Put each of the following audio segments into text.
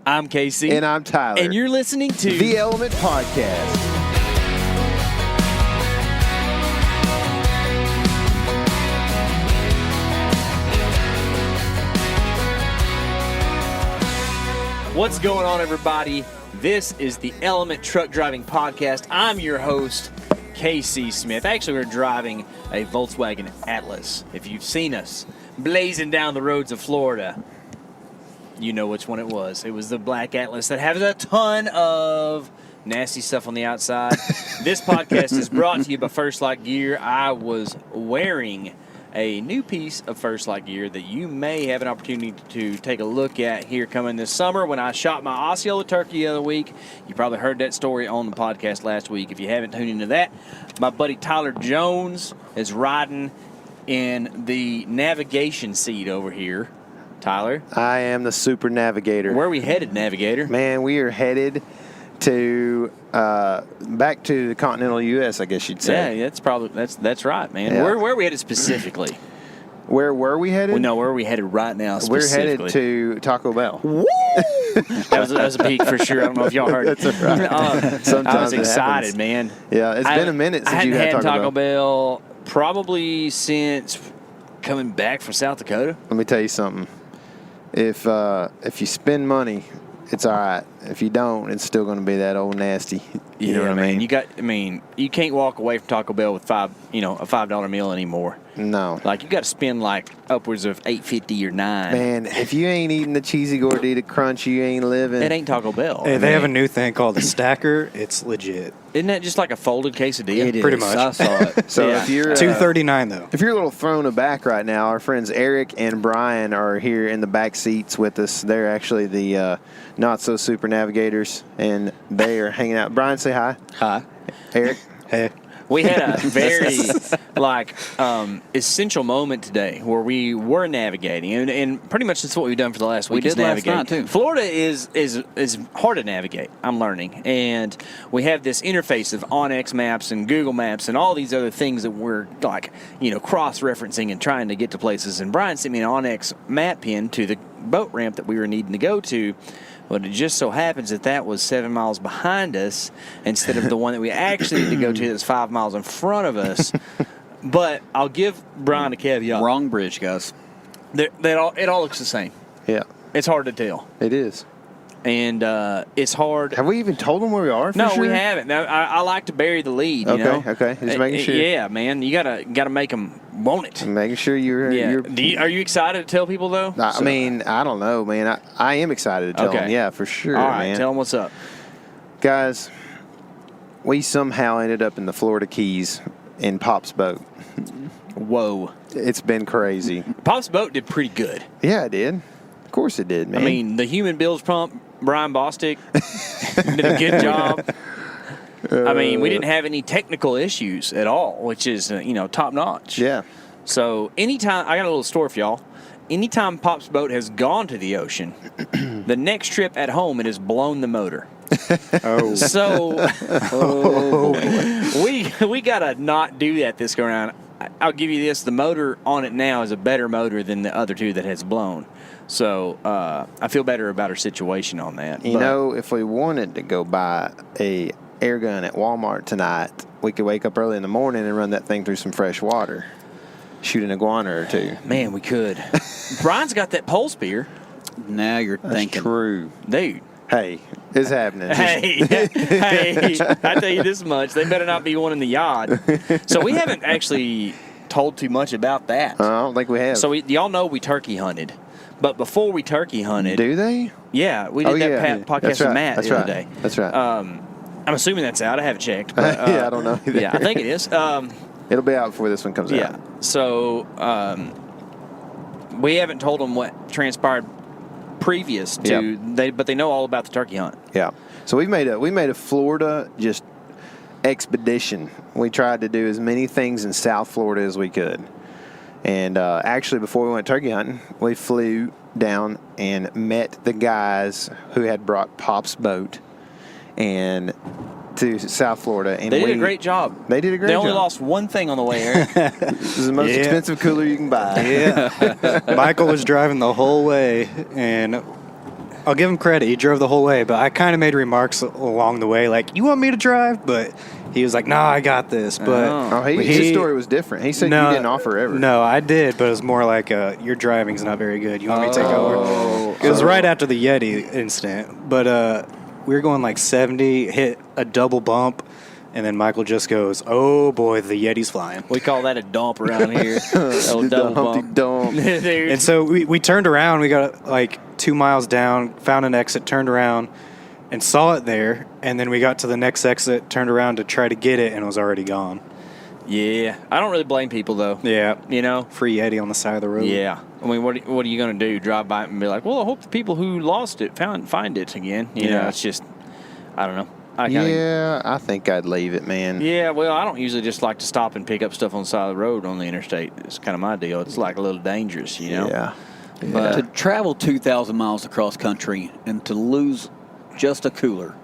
I'm K.C. And I'm Tyler. And you're listening to The Element Podcast. What's going on, everybody? This is the Element Truck Driving Podcast. I'm your host, K.C. Smith. Actually, we're driving a Volkswagen Atlas. If you've seen us blazing down the roads of Florida, you know which one it was. It was the black Atlas that has a ton of nasty stuff on the outside. This podcast is brought to you by First Light Gear. I was wearing a new piece of First Light Gear that you may have an opportunity to take a look at here coming this summer when I shot my Osceola turkey the other week. You probably heard that story on the podcast last week. If you haven't tuned into that, my buddy Tyler Jones is riding in the navigation seat over here. Tyler? I am the super navigator. Where are we headed, navigator? Man, we are headed to back to the continental U.S., I guess you'd say. Yeah, that's right, man. Yeah. Where are we headed specifically? Where were we headed? Well, no, where are we headed right now specifically? We're headed to Taco Bell. Woo! that was a peak for sure. I don't know if y'all heard it. That's right. Sometimes I was excited, man. Yeah, it's been a minute since you had had Taco Bell probably since coming back from South Dakota. Let me tell you something. If you spend money, it's all right. If you don't, it's still going to be that old nasty. You know what I mean? You can't walk away from Taco Bell with a $5 meal anymore. No. Like, you got to spend like upwards of $8.50 or $9. Man, if you ain't eating the cheesy gordita crunch, you ain't living. It ain't Taco Bell. Hey, they have a new thing called the Stacker. It's legit. Isn't that just like a folded quesadilla? It is. Pretty much. I saw it. So if you're $2.39 though. If you're a little thrown aback right now, our friends Eric and Brian are here in the back seats with us. They're actually the not so super navigators, and they are hanging out. Brian, say hi. Hi. Eric. Hey. We had a very essential moment today where we were navigating, and pretty much that's what we've done for the last week. We did last night too. Florida is hard to navigate. I'm learning, and we have this interface of Onyx Maps and Google Maps and all these other things that we're cross-referencing and trying to get to places. And Brian sent me an Onyx map pin to the boat ramp that we were needing to go to. But it just so happens that was 7 miles behind us instead of the one that we actually need to go to that's 5 miles in front of us. But I'll give Brian a caveat. Wrong bridge, guys. It all looks the same. Yeah. It's hard to tell. It is. And it's hard. Have we even told them where we are? No, sure? we haven't. Now, I like to bury the lead. You know? Okay. Just making sure. Yeah, man. You gotta make them want it. Making sure you're. Are you excited to tell people though? I mean, I don't know, man. I am excited to tell them. Yeah, for sure. All right, man. tell them what's up, guys. We somehow ended up in the Florida Keys in Pop's boat. Whoa! It's been crazy. Pop's boat did pretty good. Yeah, it did. Of course it did, man. I mean, the human bilge pump, Brian Bostick, did a good job. I mean, we didn't have any technical issues at all, which is, top notch. Yeah. So anytime, I got a little story for y'all. Anytime Pop's boat has gone to the ocean, the next trip at home, it has blown the motor. Oh. So we got to not do that this go around. I'll give you this. The motor on it now is a better motor than the other two that has blown. So I feel better about our situation on that. If we wanted to go buy a air gun at Walmart tonight, we could wake up early in the morning and run that thing through some fresh water. Shoot an iguana or two. Man, we could. Brian's got that pole spear. Now you're That's thinking. True. Dude. Hey, it's happening. Hey, I tell you this much. They better not be one in the yard. So we haven't actually told too much about that. I don't think we have. So y'all know we turkey hunted. But before we turkey hunted. Do they? Yeah, we did podcast with Matt the other day. That's right. I'm assuming that's out. I haven't checked. But, I don't know either. Yeah, I think it is. It'll be out before this one comes out. Yeah. So we haven't told them what transpired previous to but they know all about the turkey hunt. Yeah. So we made a Florida just expedition. We tried to do as many things in South Florida as we could. And actually, before we went turkey hunting, we flew down and met the guys who had brought Pop's boat and to South Florida. And they did a great job. They did a great job. They only lost one thing on the way, Eric. This is the most expensive cooler you can buy. Yeah. Michael was driving the whole way, and I'll give him credit. He drove the whole way, but I kind of made remarks along the way, like, "You want me to drive?" But he was like, "Nah, I got this." But his story was different. He said you didn't offer ever. No, I did, but it was more like, "Your driving's not very good. You want me to take over?" It was right after the Yeti incident, but we were going like 70, hit a double bump. And then Michael just goes, "Oh boy, the Yeti's flying." We call that a dump around here. A double bump. Dump. And so we turned around. We got like 2 miles down, found an exit, turned around, and saw it there. And then we got to the next exit, turned around to try to get it, and it was already gone. Yeah. I don't really blame people, though. Yeah. You know? Free Yeti on the side of the road. Yeah. I mean, what are you going to do? Drive by it and be like, well, I hope the people who lost it find it again. You know, it's just, I don't know. I think I'd leave it, man. Yeah, well, I don't usually just like to stop and pick up stuff on the side of the road on the interstate. It's kind of my deal. It's like a little dangerous, you know? Yeah. But to travel 2,000 miles across country and to lose just a cooler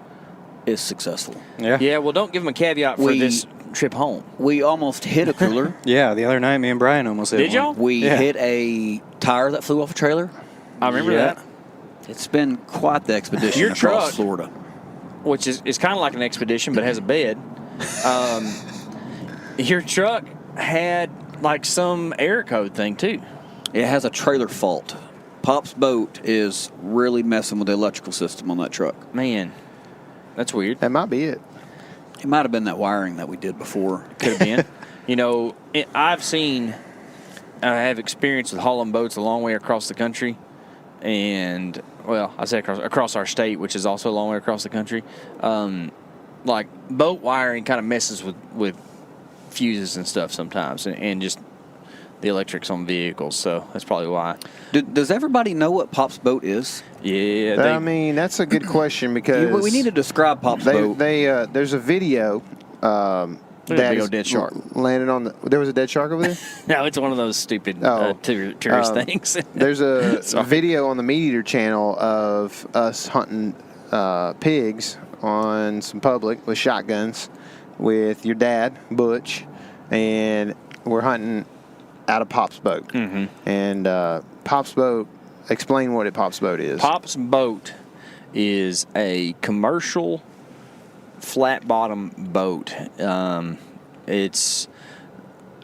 is successful. Yeah. Yeah, well, don't give them a caveat for this trip home. We almost hit a cooler. Yeah, the other night, me and Brian almost hit Did one. y'all? We hit a tire that flew off a trailer. I remember that. It's been quite the expedition Your across truck, Florida. Which is kind of like an expedition, but has a bed. Your truck had like some air code thing too. It has a trailer fault. Pop's boat is really messing with the electrical system on that truck. Man, that's weird. That might be it. It might have been that wiring that we did before. Could have been. You know, I have experience with hauling boats a long way across the country. And, well, I say across our state, which is also a long way across the country. Like, boat wiring kind of messes with fuses and stuff sometimes, and just the electrics on vehicles. So that's probably why. Does everybody know what Pop's boat is? Yeah. I mean, that's a good question because We need to describe Pop's boat. There's a video. Dead shark landed on the. There was a dead shark over there. No, it's one of those stupid tourist things. There's a video on the Meat Eater channel of us hunting pigs on some public with shotguns with your dad, Butch, and we're hunting out of Pop's boat. Mm-hmm. And Pop's boat. Explain what Pop's boat is. Pop's boat is a commercial flat bottom boat.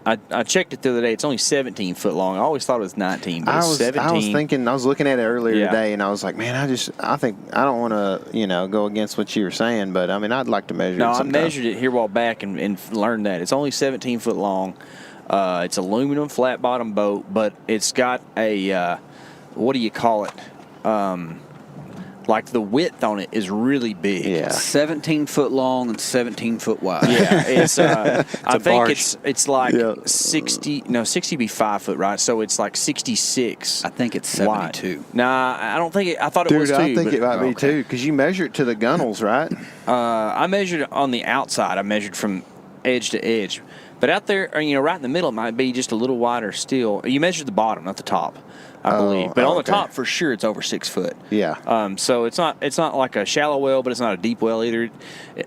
I checked it the other day. It's only 17 foot long. I always thought it was 19, but it's 17. I was looking at it earlier today, and I was like, man, I think I don't want to, go against what you were saying, but I mean, I'd like to measure it sometime. I measured it here a while back and learned that it's only 17 foot long. It's aluminum flat bottom boat, but it's got a what do you call it? Like the width on it is really big. Yeah. 17 foot long and 17 foot wide. Yeah, it's. I think barge. it's like 60. No, 60 be 5 foot, right? So it's like 66. I think it's 72. Wide. Nah, I don't think it. I thought it was Dude, too. I think it might be too because you measure it to the gunnels, right? I measured it on the outside. I measured from edge to edge, but out there, right in the middle, it might be just a little wider still. You measured the bottom, not the top, I believe. But on the top, for sure, it's over 6 foot. Yeah. So it's not like a shallow well, but it's not a deep well either.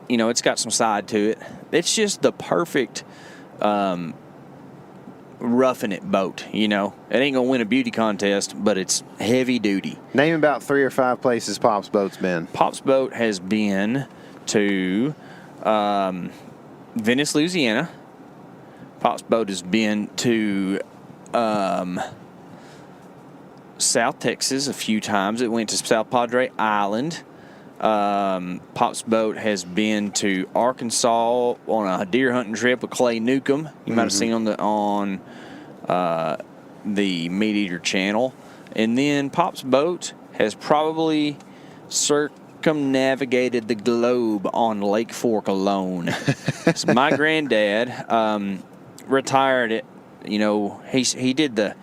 It's got some side to it. It's just the perfect roughing it boat. It ain't gonna win a beauty contest, but it's heavy duty. Name about 3 or 5 places Pop's boat's been. Pop's boat has been to Venice, Louisiana. Pop's boat has been to South Texas a few times. It went to South Padre Island. Pop's boat has been to Arkansas on a deer hunting trip with Clay Newcomb. You might have seen on the Meat Eater channel. And then Pop's boat has probably circumnavigated the globe on Lake Fork alone. So my granddad retired it. He did the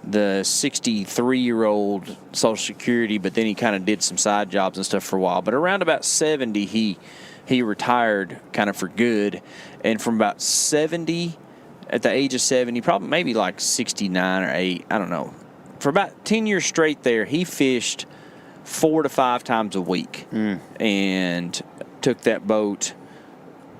63-year-old Social Security, but then he kind of did some side jobs and stuff for a while. But around about 70, he retired kind of for good. And from about 70, at the age of 70, probably maybe like 69 or 8, I don't know. For about 10 years straight there, he fished 4 to 5 times a week and took that boat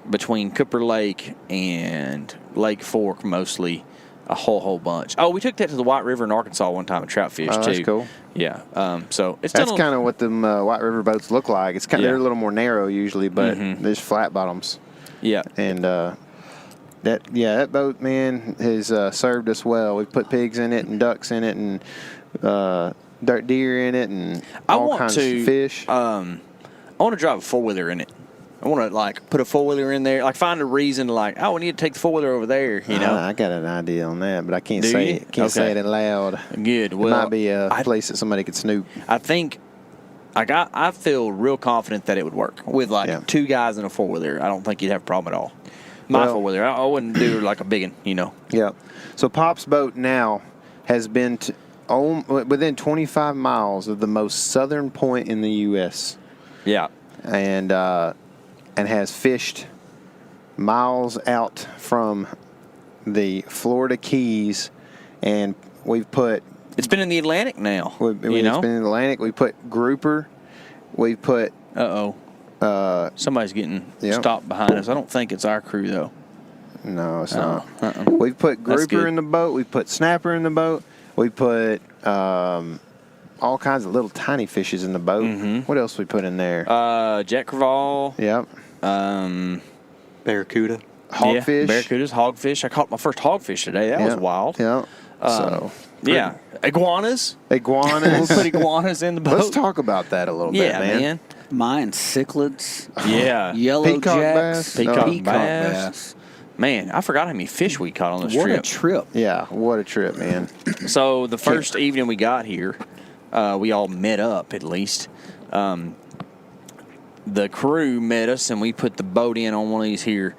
between Cooper Lake and Lake Fork mostly a whole bunch. Oh, we took that to the White River in Arkansas one time and trout fish too. That's cool. Yeah. So it's That's done kind of what them White River boats look like. It's kind of, Yeah. they're a little more narrow usually, but there's flat bottoms. Yeah. And that boat, man, has served us well. We've put pigs in it and ducks in it and dirt deer in it and all kinds of fish. I want to drive a 4-wheeler in it. I want to like put a 4-wheeler in there, like find a reason to like, oh, we need to take the 4-wheeler over there. You know, I got an idea on that, but I can't Do say you? it. Can't say it loud. Good. It Well, might be a place that somebody could snoop. I think, like, I feel real confident that it would work with like 2 guys in a 4-wheeler. I don't think you'd have a problem at all. My 4-wheeler, I wouldn't do like a big one, you know. Yeah. So Pop's boat now has been within 25 miles of the most southern point in the U.S. Yeah. And has fished miles out from the Florida Keys, and we've put. It's been in the Atlantic now. It's been in the Atlantic. We put grouper. We put. Somebody's getting stopped behind us. I don't think it's our crew though. No, it's not. We've put grouper in the boat. We've put snapper in the boat. We put all kinds of little tiny fishes in the boat. Mm-hmm. What else we put in there? Jack crevalle. Yep. Barracuda. Hogfish. Yeah, barracudas, hogfish. I caught my first hogfish today. That was wild. Yeah. Iguanas. We'll put iguanas in the boat. Let's talk about that a little bit, man. Mine cichlids. Yeah. Yellow Peacock jacks. bass. Peacock bass. Man, I forgot how many fish we caught on this trip. What a trip. Yeah, what a trip, man. So the first evening we got here, we all met up at least. The crew met us, and we put the boat in on one of these here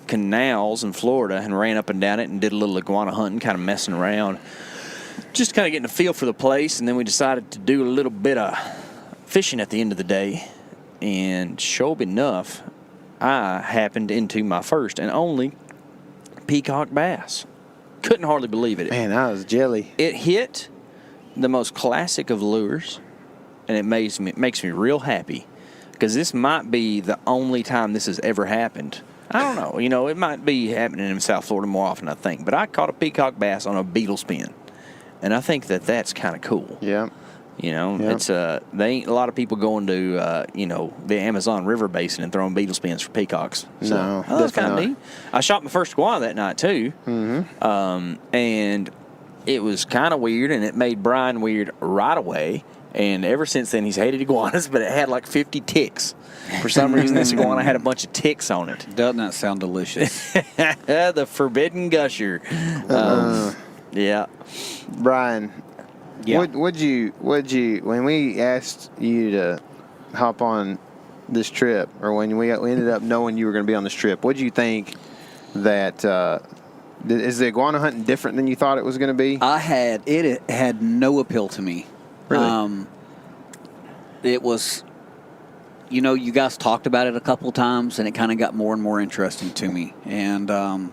canals in Florida and ran up and down it and did a little iguana hunting, kind of messing around, just kind of getting a feel for the place. And then we decided to do a little bit of fishing at the end of the day. And sure enough, I happened into my first and only peacock bass. Couldn't hardly believe it. Man, I was jelly. It hit the most classic of lures, and it makes me real happy because this might be the only time this has ever happened. I don't know. You know, it might be happening in South Florida more often, I think. But I caught a peacock bass on a beetle spin, and I think that's kind of cool. Yeah. You know, it's they ain't a lot of people going to the Amazon River Basin and throwing beetle spins for peacocks. So, No, that's kind of definitely neat. I shot my first iguana that night too, and it was kind of weird, and it made Brian weird right away. And ever since then, he's hated iguanas, but it had like 50 ticks. For some reason, this iguana had a bunch of ticks on it. Doesn't that sound delicious? The forbidden gusher. Yeah. Brian, would you when we asked you to hop on this trip, or when we ended up knowing you were going to be on this trip, what did you think that is the iguana hunting different than you thought it was going to be? It had no appeal to me. Really? It was, you guys talked about it a couple of times, and it kind of got more and more interesting to me. And, I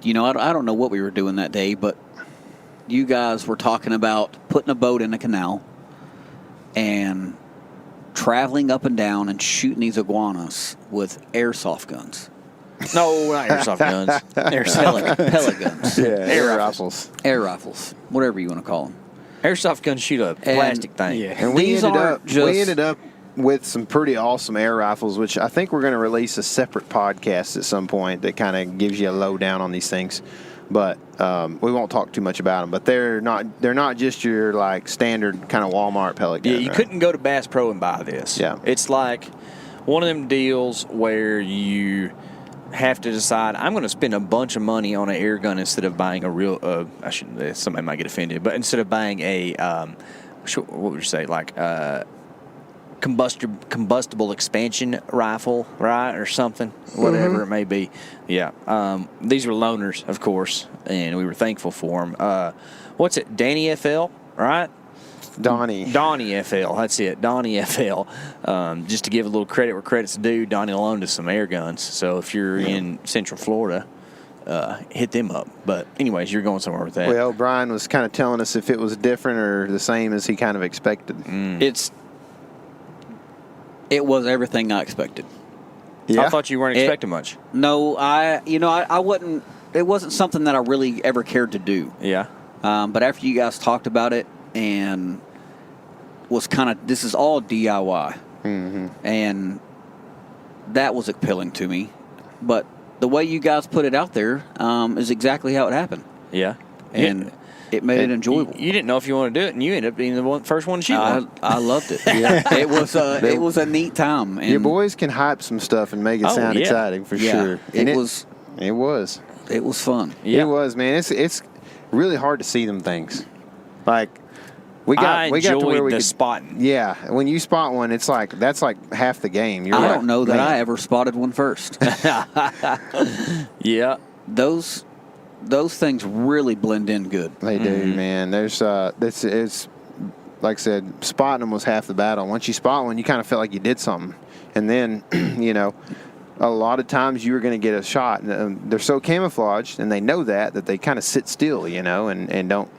don't know what we were doing that day, but you guys were talking about putting a boat in a canal and traveling up and down and shooting these iguanas with airsoft guns. No, not airsoft guns. Pellet guns. Yeah, air rifles. Air rifles, whatever you want to call them. Airsoft guns shoot a plastic thing. Yeah. And we ended up with some pretty awesome air rifles, which I think we're going to release a separate podcast at some point that kind of gives you a lowdown on these things. But we won't talk too much about them. But they're not just your like standard kind of Walmart pellet gun. Yeah, you couldn't go to Bass Pro and buy this. Yeah. It's like one of them deals where you have to decide, I'm going to spend a bunch of money on an air gun instead of buying a real, somebody might get offended, but instead of buying a, what would you say, like combustible expansion rifle, right, or something, whatever it may be. Yeah. These were loaners, of course, and we were thankful for them. What's it, Danny FL, right? Donnie FL, that's it, Donnie FL. Just to give a little credit where credit's due, Donnie loaned us some air guns. So if you're in Central Florida, hit them up. But anyways, you're going somewhere with that. Well, Brian was kind of telling us if it was different or the same as he kind of expected. It was everything I expected. Yeah. I thought you weren't expecting much. No, I wasn't it wasn't something that I really ever cared to do. Yeah. But after you guys talked about it and was kind of, this is all DIY. Mm-hmm. And that was appealing to me. But the way you guys put it out there is exactly how it happened. Yeah. And it made it enjoyable. You didn't know if you wanted to do it, and you ended up being the first one to shoot one. I loved it. Yeah. It was a neat time. And your boys can hype some stuff and make it sound exciting for sure. And It was fun. Yeah. It was, man. It's really hard to see them things. Like we got to where we the could spotting. Yeah, when you spot one, it's like that's like half the game. I don't know that I ever spotted one first. Yeah. Those things really blend in good. They do, man. There's it's like I said, spotting them was half the battle. Once you spot one, you kind of feel like you did something, and then a lot of times you were going to get a shot. They're so camouflaged, and they know that they kind of sit still, and don't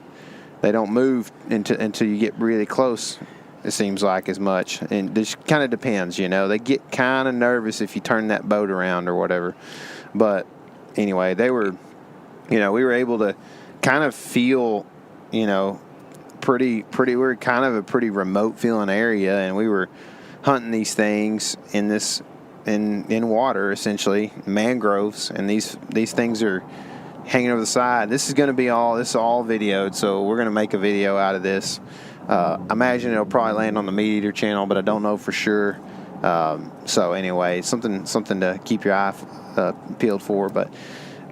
move until you get really close. It seems like as much, and this kind of depends. They get kind of nervous if you turn that boat around or whatever. But anyway, they were, we were able to kind of feel, pretty. We were kind of a pretty remote feeling area, and we were hunting these things in water, essentially mangroves, and these things are hanging over the side. This is all videoed, so we're going to make a video out of this. I imagine it'll probably land on the Meat Eater channel, but I don't know for sure. So anyway, something to keep your eye peeled for. But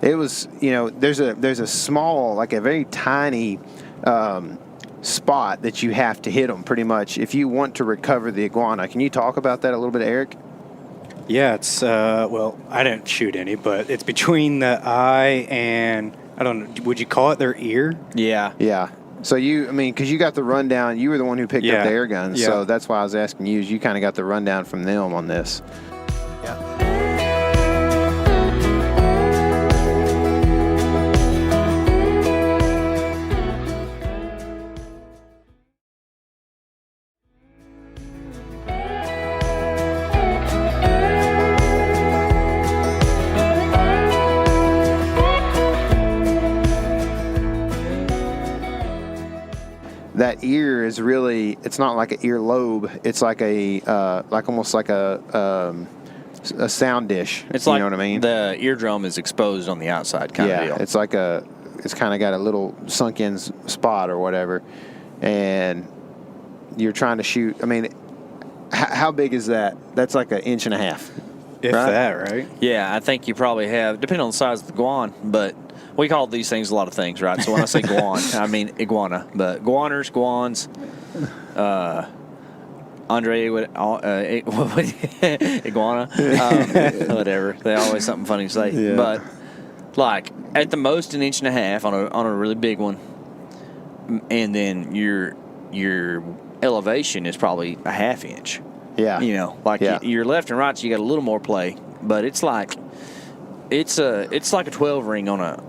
it was, there's a small, like a very tiny spot that you have to hit them pretty much if you want to recover the iguana. Can you talk about that a little bit, Eric? Yeah, it's I didn't shoot any, but it's between the eye and, I don't know, would you call it their ear? Yeah. Yeah. So because you got the rundown, you were the one who picked up the air guns, so that's why I was asking you. You kind of got the rundown from them on this. Yeah. That ear is really, it's not like an earlobe. It's like almost like a sound dish. It's you like know what I mean? The eardrum is exposed on the outside kind of deal. It's like it's kind of got a little sunk in spot or whatever. And you're trying to shoot. I mean, how big is that? That's like 1.5 inches. If right? that, right? Yeah, I think you probably have, depending on the size of the guan, but we call these things a lot of things, right? So when I say guan, I mean iguana. But guaners, guans, iguana, whatever. They always something funny to say. Yeah. But like at the most 1.5 inches on a really big one, and then your elevation is probably 1/2 inch. Yeah. Your left and right, so you got a little more play, but it's like a 12 ring on a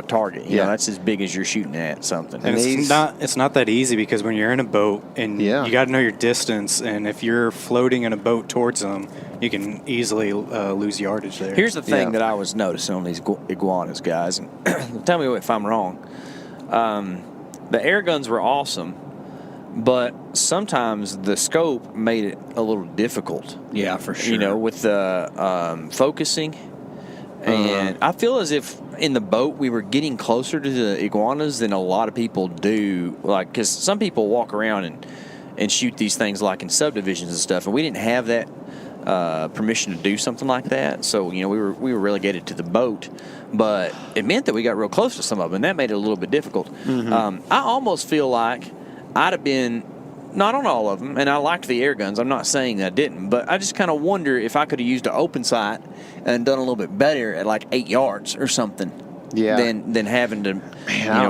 target. You know, that's as big as you're shooting at something. And it's not that easy, because when you're in a boat and you got to know your distance, and if you're floating in a boat towards them, you can easily lose yardage there. Here's the thing that I was noticing on these iguanas, guys, and tell me if I'm wrong. The air guns were awesome, but sometimes the scope made it a little difficult. Yeah, for sure. With the focusing. And I feel as if in the boat we were getting closer to the iguanas than a lot of people do. Like, because some people walk around and shoot these things like in subdivisions and stuff, and we didn't have that permission to do something like that. So we were relegated to the boat, but it meant that we got real close to some of them, and that made it a little bit difficult. I almost feel like I'd have been. Not on all of them, and I liked the air guns. I'm not saying that I didn't, but I just kind of wonder if I could have used an open sight and done a little bit better at like 8 yards or something. Yeah. Than having to,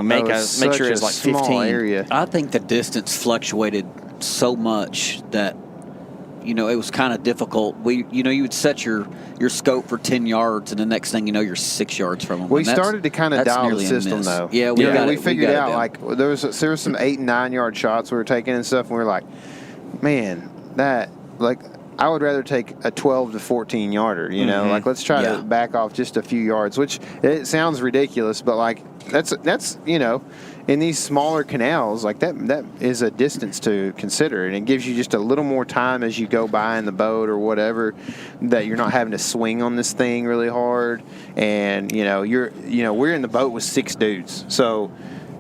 make sure it's like 15. Area. I think the distance fluctuated so much that it was kind of difficult. You would set your scope for 10 yards, and the next thing you know, you're 6 yards from them. We started to kind of dial the system, though. Yeah, we figured out like there was some 8 and 9 yard shots we were taking and stuff, and we were like, man, that like I would rather take a 12 to 14 yarder, you know, like let's try to back off just a few yards, which it sounds ridiculous, but like that's, you know, in these smaller canals, like that is a distance to consider, and it gives you just a little more time as you go by in the boat or whatever, that you're not having to swing on this thing really hard. And, you know, we're in the boat with 6 dudes. So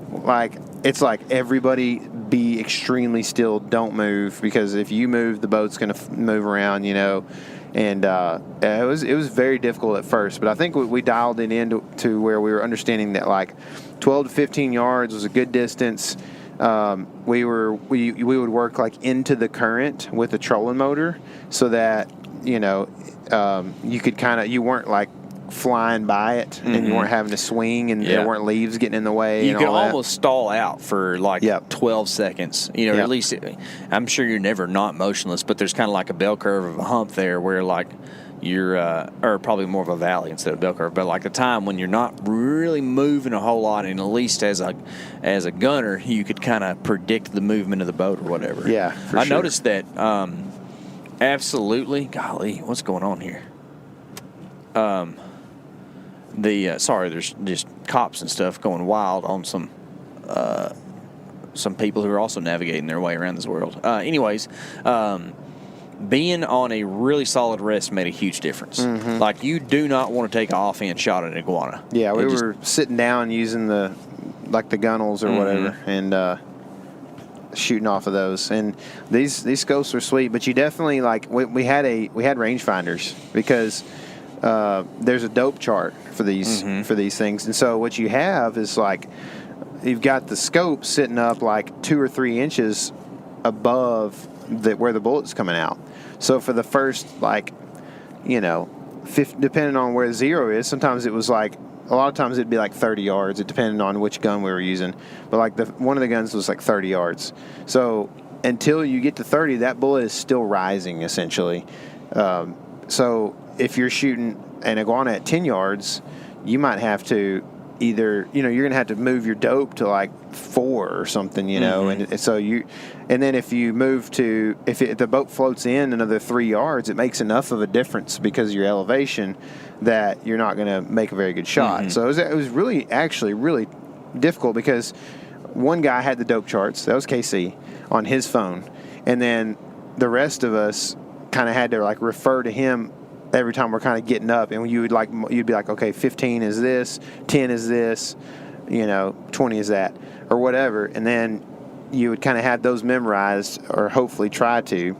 like, it's like everybody be extremely still, don't move, because if you move, the boat's going to move around, you know. And it was very difficult at first, but I think we dialed it in to where we were understanding that like 12 to 15 yards was a good distance. We would work like into the current with the trolling motor, so that, you know, you weren't like flying by it, and you weren't having to swing, and there weren't leaves getting in the way. You and can all that. almost stall out for like 12 seconds. You know, at least I'm sure you're never not motionless, but there's kind of like a bell curve of a hump there where like you're, or probably more of a valley instead of bell curve, but like a time when you're not really moving a whole lot, and at least as a gunner, you could kind of predict the movement of the boat or whatever. Yeah, for I sure. noticed that. Absolutely, golly, what's going on here? There's just cops and stuff going wild on some people who are also navigating their way around this world. Being on a really solid rest made a huge difference. Like, you do not want to take an offhand shot at an iguana. Yeah, we were sitting down using the gunnels or whatever, and shooting off of those. And these scopes are sweet, but you definitely we had rangefinders, because there's a dope chart for these things. And so what you have is like, you've got the scope sitting up like 2 or 3 inches above where the bullet's coming out. So for the first, like, you know, depending on where 0 is, sometimes it was like, a lot of times it'd be like 30 yards. It depended on which gun we were using. But like one of the guns was like 30 yards. So until you get to 30, that bullet is still rising, essentially. So if you're shooting an iguana at 10 yards, you might have to either, you know, you're going to have to move your dope to like 4 or something, you know. And so and then if you move to, if the boat floats in another 3 yards, it makes enough of a difference because of your elevation that you're not going to make a very good shot. So it was really, actually really difficult, because one guy had the dope charts, that was KC, on his phone. And then the rest of us kind of had to like refer to him every time we're kind of getting up, and you'd be like, okay, 15 is this, 10 is this, you know, 20 is that, or whatever. And then you would kind of have those memorized, or hopefully try to,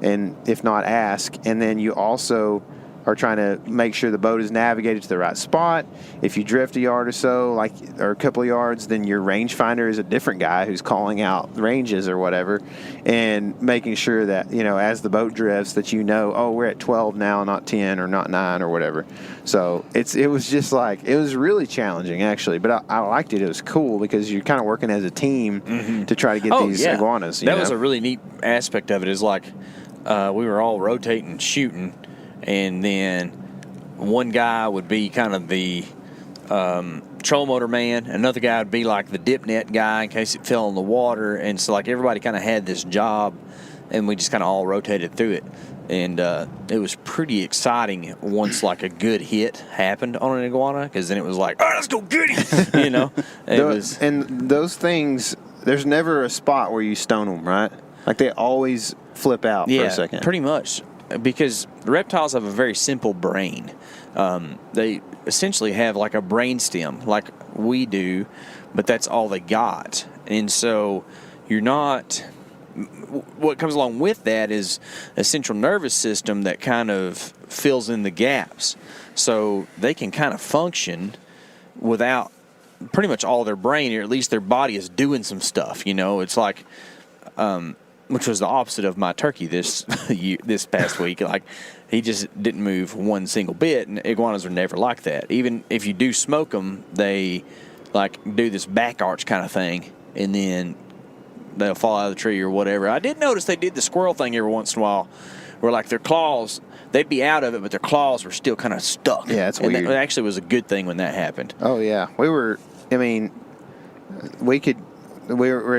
and if not, ask. And then you also are trying to make sure the boat is navigated to the right spot. If you drift a yard or so, or a couple of yards, then your rangefinder is a different guy who's calling out ranges or whatever, and making sure that, you know, as the boat drifts, that, you know, oh, we're at 12 now, not 10 or not 9 or whatever. So it was just like, it was really challenging, actually, but I liked it. It was cool because you're kind of working as a team to try to get these iguanas. That was a really neat aspect of it, is like, we were all rotating, shooting, and then one guy would be kind of the troll motor man. Another guy would be like the dip net guy in case it fell in the water. And so like everybody kind of had this job, and we just kind of all rotated through it. And it was pretty exciting once like a good hit happened on an iguana, because then it was like, all right, let's go get him. You know, and those things, there's never a spot where you stone them, right? Like they always flip out for a second. Pretty much. Because reptiles have a very simple brain. They essentially have like a brain stem like we do, but that's all they got. And so you're not... What comes along with that is a central nervous system that kind of fills in the gaps. So they can kind of function without pretty much all their brain, or at least their body is doing some stuff. You know, it's like... which was the opposite of my turkey this past week. Like, he just didn't move one single bit, and iguanas are never like that. Even if you do smoke them, they like do this back arch kind of thing, and then they'll fall out of the tree or whatever. I did notice they did the squirrel thing every once in a while, where like their claws, they'd be out of it, but their claws were still kind of stuck. Yeah, it's weird. And that actually was a good thing when that happened. Oh yeah, we're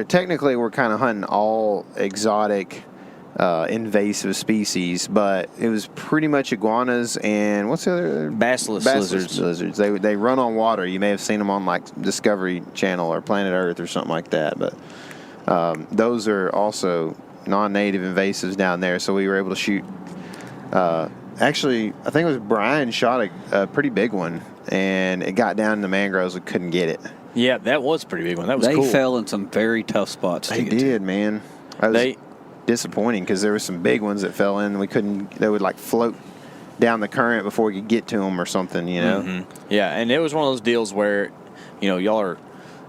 technically we're kind of hunting all exotic invasive species, but it was pretty much iguanas and what's the other? Basilisk lizards. They run on water. You may have seen them on like Discovery Channel or Planet Earth or something like that. But those are also non-native invasives down there. So we were able to shoot. Actually, I think it was Brian shot a pretty big one, and it got down in the mangroves. We couldn't get it. Yeah, that was a pretty big one. That was they cool. They fell in some very tough spots. They did, man. That was disappointing because there were some big ones that fell in. We couldn't. They would like float down the current before we could get to them or something. You know. Mm-hmm. Yeah, and it was one of those deals where, y'all are,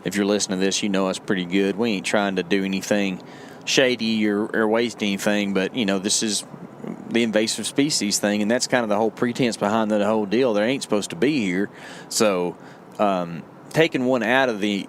if you're listening to this, you know us pretty good. We ain't trying to do anything shady or waste anything, but this is the invasive species thing, and that's kind of the whole pretense behind the whole deal. They ain't supposed to be here, so taking one out of the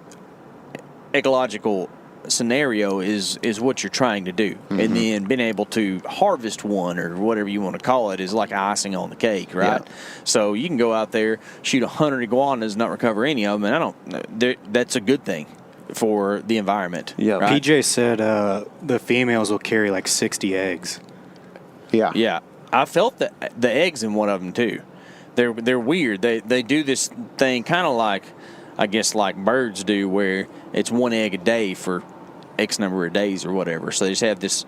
ecological scenario is what you're trying to do, and then being able to harvest one or whatever you want to call it is like icing on the cake, right? Yeah. So you can go out there, shoot 100 iguanas, not recover any of them, and that's a good thing for the environment. Yeah, right? PJ said the females will carry like 60 eggs. Yeah. I felt the eggs in one of them too. They're weird. They do this thing kind of like, I guess, like birds do, where it's one egg a day for X number of days or whatever. So they just have this,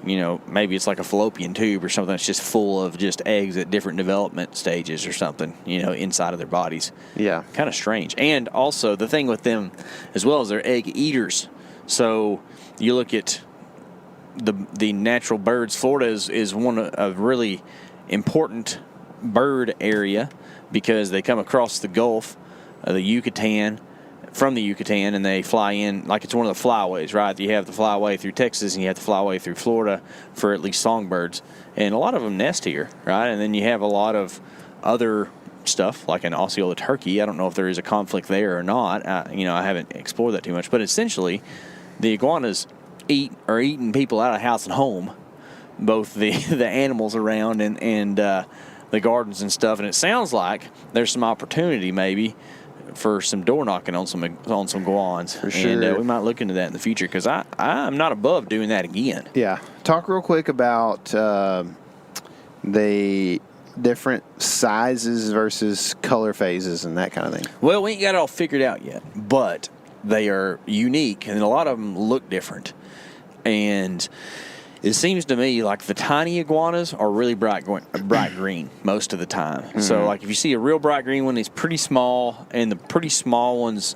maybe it's like a fallopian tube or something that's just full of just eggs at different development stages or something, inside of their bodies. Yeah. Kind of strange. And also the thing with them as well is they're egg eaters. So you look at the natural birds. Florida is one of a really important bird area because they come across the Gulf, the Yucatan, from the Yucatan, and they fly in like it's one of the flyways, right? You have the flyway through Texas and you have the flyway through Florida for at least songbirds, and a lot of them nest here, right? And then you have a lot of other stuff like an Osceola turkey. I don't know if there is a conflict there or not. I haven't explored that too much, but essentially the iguanas are eating people out of house and home, both the animals around and the gardens and stuff. And it sounds like there's some opportunity maybe for some door knocking on some iguanas. For sure. And we might look into that in the future because I'm not above doing that again. Yeah. Talk real quick about the different sizes versus color phases and that kind of thing. Well, we ain't got it all figured out yet, but they are unique and a lot of them look different. And it seems to me like the tiny iguanas are really bright green most of the time. Mm-hmm. So, like, if you see a real bright green one, it's pretty small, and the pretty small ones,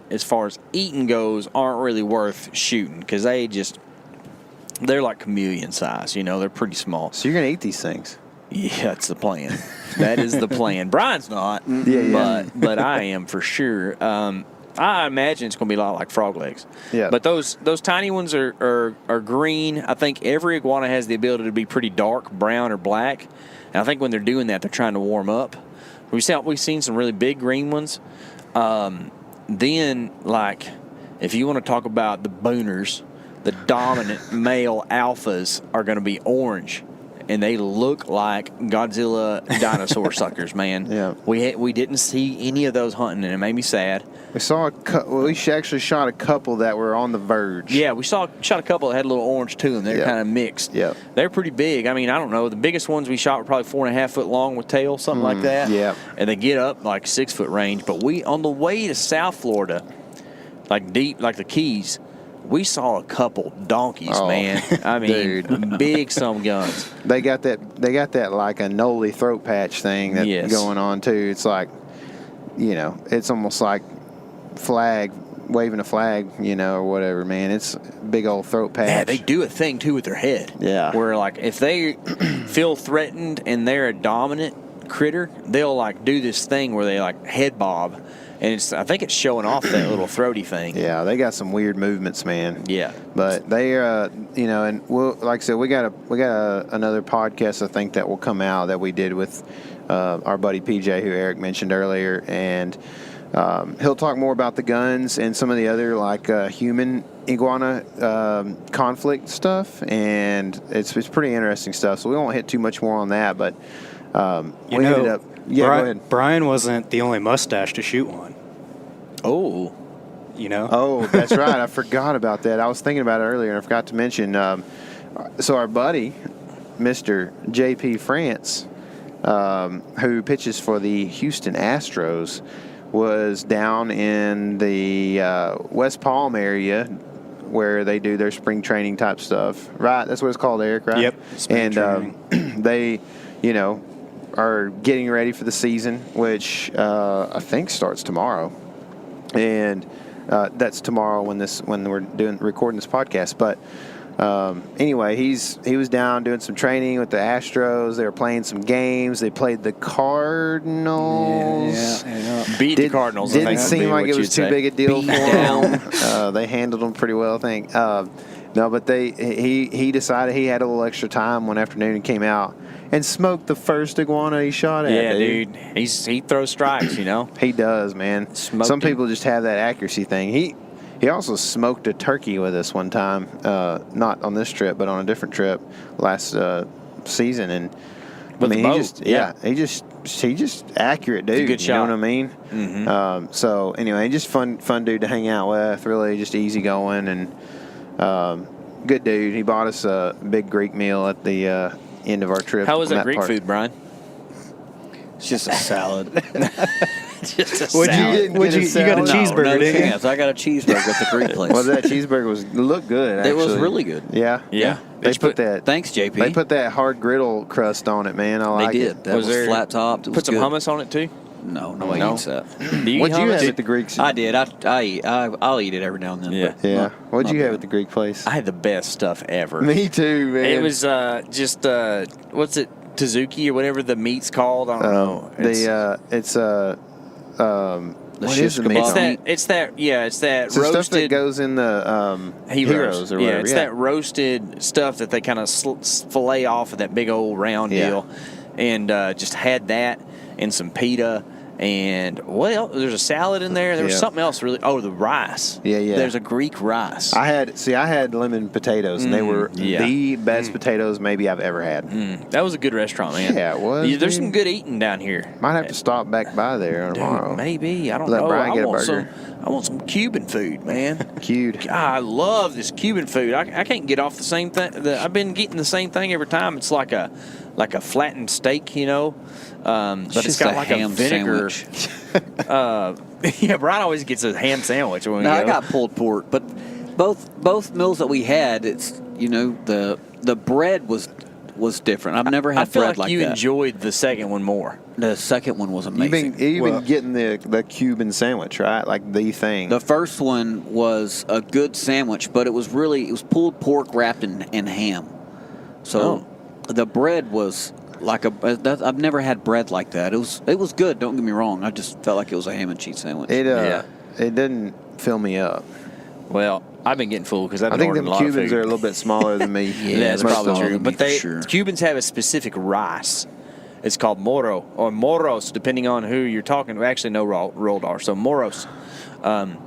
as far as eating goes, aren't really worth shooting because they're like chameleon size. They're pretty small. So you're going to eat these things? Yeah, that's the plan. That is the plan. Brian's not, but I am for sure. I imagine it's going to be a lot like frog legs. Yeah. But those tiny ones are green. I think every iguana has the ability to be pretty dark, brown or black. And I think when they're doing that, they're trying to warm up. We've seen some really big green ones. Then, like, if you want to talk about the booners, the dominant male alphas are going to be orange. And they look like Godzilla dinosaur suckers, man. Yeah. We didn't see any of those hunting, and it made me sad. We actually shot a couple that were on the verge. Yeah, we shot a couple that had a little orange to them. They're kind of mixed. Yeah. They're pretty big. I mean, I don't know. The biggest ones we shot were probably 4.5 foot long with tail, something like that. Yeah. And they get up like 6 foot range. But on the way to South Florida, like deep, like the Keys, we saw a couple donkeys, man. I mean, big some guns. They got that like a Noli throat patch thing that's going on too. It's like, it's almost like waving a flag, or whatever, man. It's big old throat patch. Yeah, they do a thing too with their head. Yeah. Where like if they feel threatened and they're a dominant critter, they'll like do this thing where they like head bob. And I think it's showing off that little throaty thing. Yeah, they got some weird movements, man. Yeah, but they, and we'll, like I said, we got another podcast I think that will come out that we did with our buddy PJ, who Eric mentioned earlier, and he'll talk more about the guns and some of the other like human iguana conflict stuff, and it's pretty interesting stuff. So we won't hit too much more on that, but we ended up. Yeah, go ahead. Brian wasn't the only mustache to shoot one. Oh. Oh, that's right. I forgot about that. I was thinking about it earlier, and I forgot to mention So our buddy, Mr. J.P. France, who pitches for the Houston Astros, was down in the West Palm area where they do their spring training type stuff. Right? That's what it's called, Eric, right? Yep. And they, are getting ready for the season, which I think starts tomorrow. And that's tomorrow when we're recording this podcast. But anyway, he was down doing some training with the Astros. They were playing some games. They played the Cardinals. Beat the Cardinals. Didn't seem like it was too big a deal for them. They handled them pretty well, I think. No, but he decided he had a little extra time one afternoon and came out and smoked the first iguana he shot at. Yeah, dude. He throws strikes, He does, man. Some people just have that accuracy thing. He also smoked a turkey with us one time, not on this trip, but on a different trip last season. And with the boat. He just accurate dude. It's a good shot. You know what I mean? Mm-hmm. So anyway, just fun dude to hang out with. Really, just easy going and good dude. He bought us a big Greek meal at the end of our trip. How was that Greek food, Brian? It's just a salad. Just a You got a cheeseburger, no didn't you? chance. I got a cheeseburger at the Greek place. Well, that cheeseburger looked good. Actually. It was really good. Yeah. Yeah. They put that. Thanks, JP. They put that hard griddle crust on it, man. I like They it. did. That was flat topped. Put some hummus on it too. No, nobody eats that. Do you What'd eat you have hummus? at the Greeks? I did. I'll eat it every now and then. Yeah. but Yeah. not- What'd not you have bad. at the Greek place? I had the best stuff ever. Me too, man. It was just what's it, Tazuki or whatever the meat's called. I don't know. what is the shish meat? kebab. It's that It's the roasted stuff that goes in the heroes or whatever. Yeah, it's that roasted stuff that they kind of fillet off of that big old round deal, and just had that and some pita. And what else? There's a salad in there. There was something else really. Oh, the rice. Yeah. There's a Greek rice. I had lemon potatoes, and they were yeah. the best potatoes maybe I've ever had. That was a good restaurant, man. Yeah, it was, There's dude. some good eating down here. Might have to stop back by there tomorrow. Dude, maybe. I don't Let know. Brian get a want burger. I want some Cuban food, man. Cute. I love this Cuban food. I can't get off the same thing. I've been getting the same thing every time. It's like a flattened steak, but it's just got a like ham a vinegar. sandwich. Yeah, Brian always gets a ham sandwich when we No, go. I got pulled pork, but both meals that we had, it's the bread was different. I've never had I feel bread like you that. enjoyed the second one more. The second one was You've amazing. been getting the Cuban sandwich, right? Like the thing. The first one was a good sandwich, but it was pulled pork wrapped in ham. So the bread was like I've never had bread like that. It was good. Don't get me wrong. I just felt like it was a ham and cheese sandwich. It didn't fill me up. Well, I've been getting full because I've I been think ordering them a lot of Cubans food. are a little bit smaller than me. That's most probably of them. true. But sure. Cubans have a specific rice. It's called moro or moros, depending on who you're talking to. Actually, no rolled R, so moros. And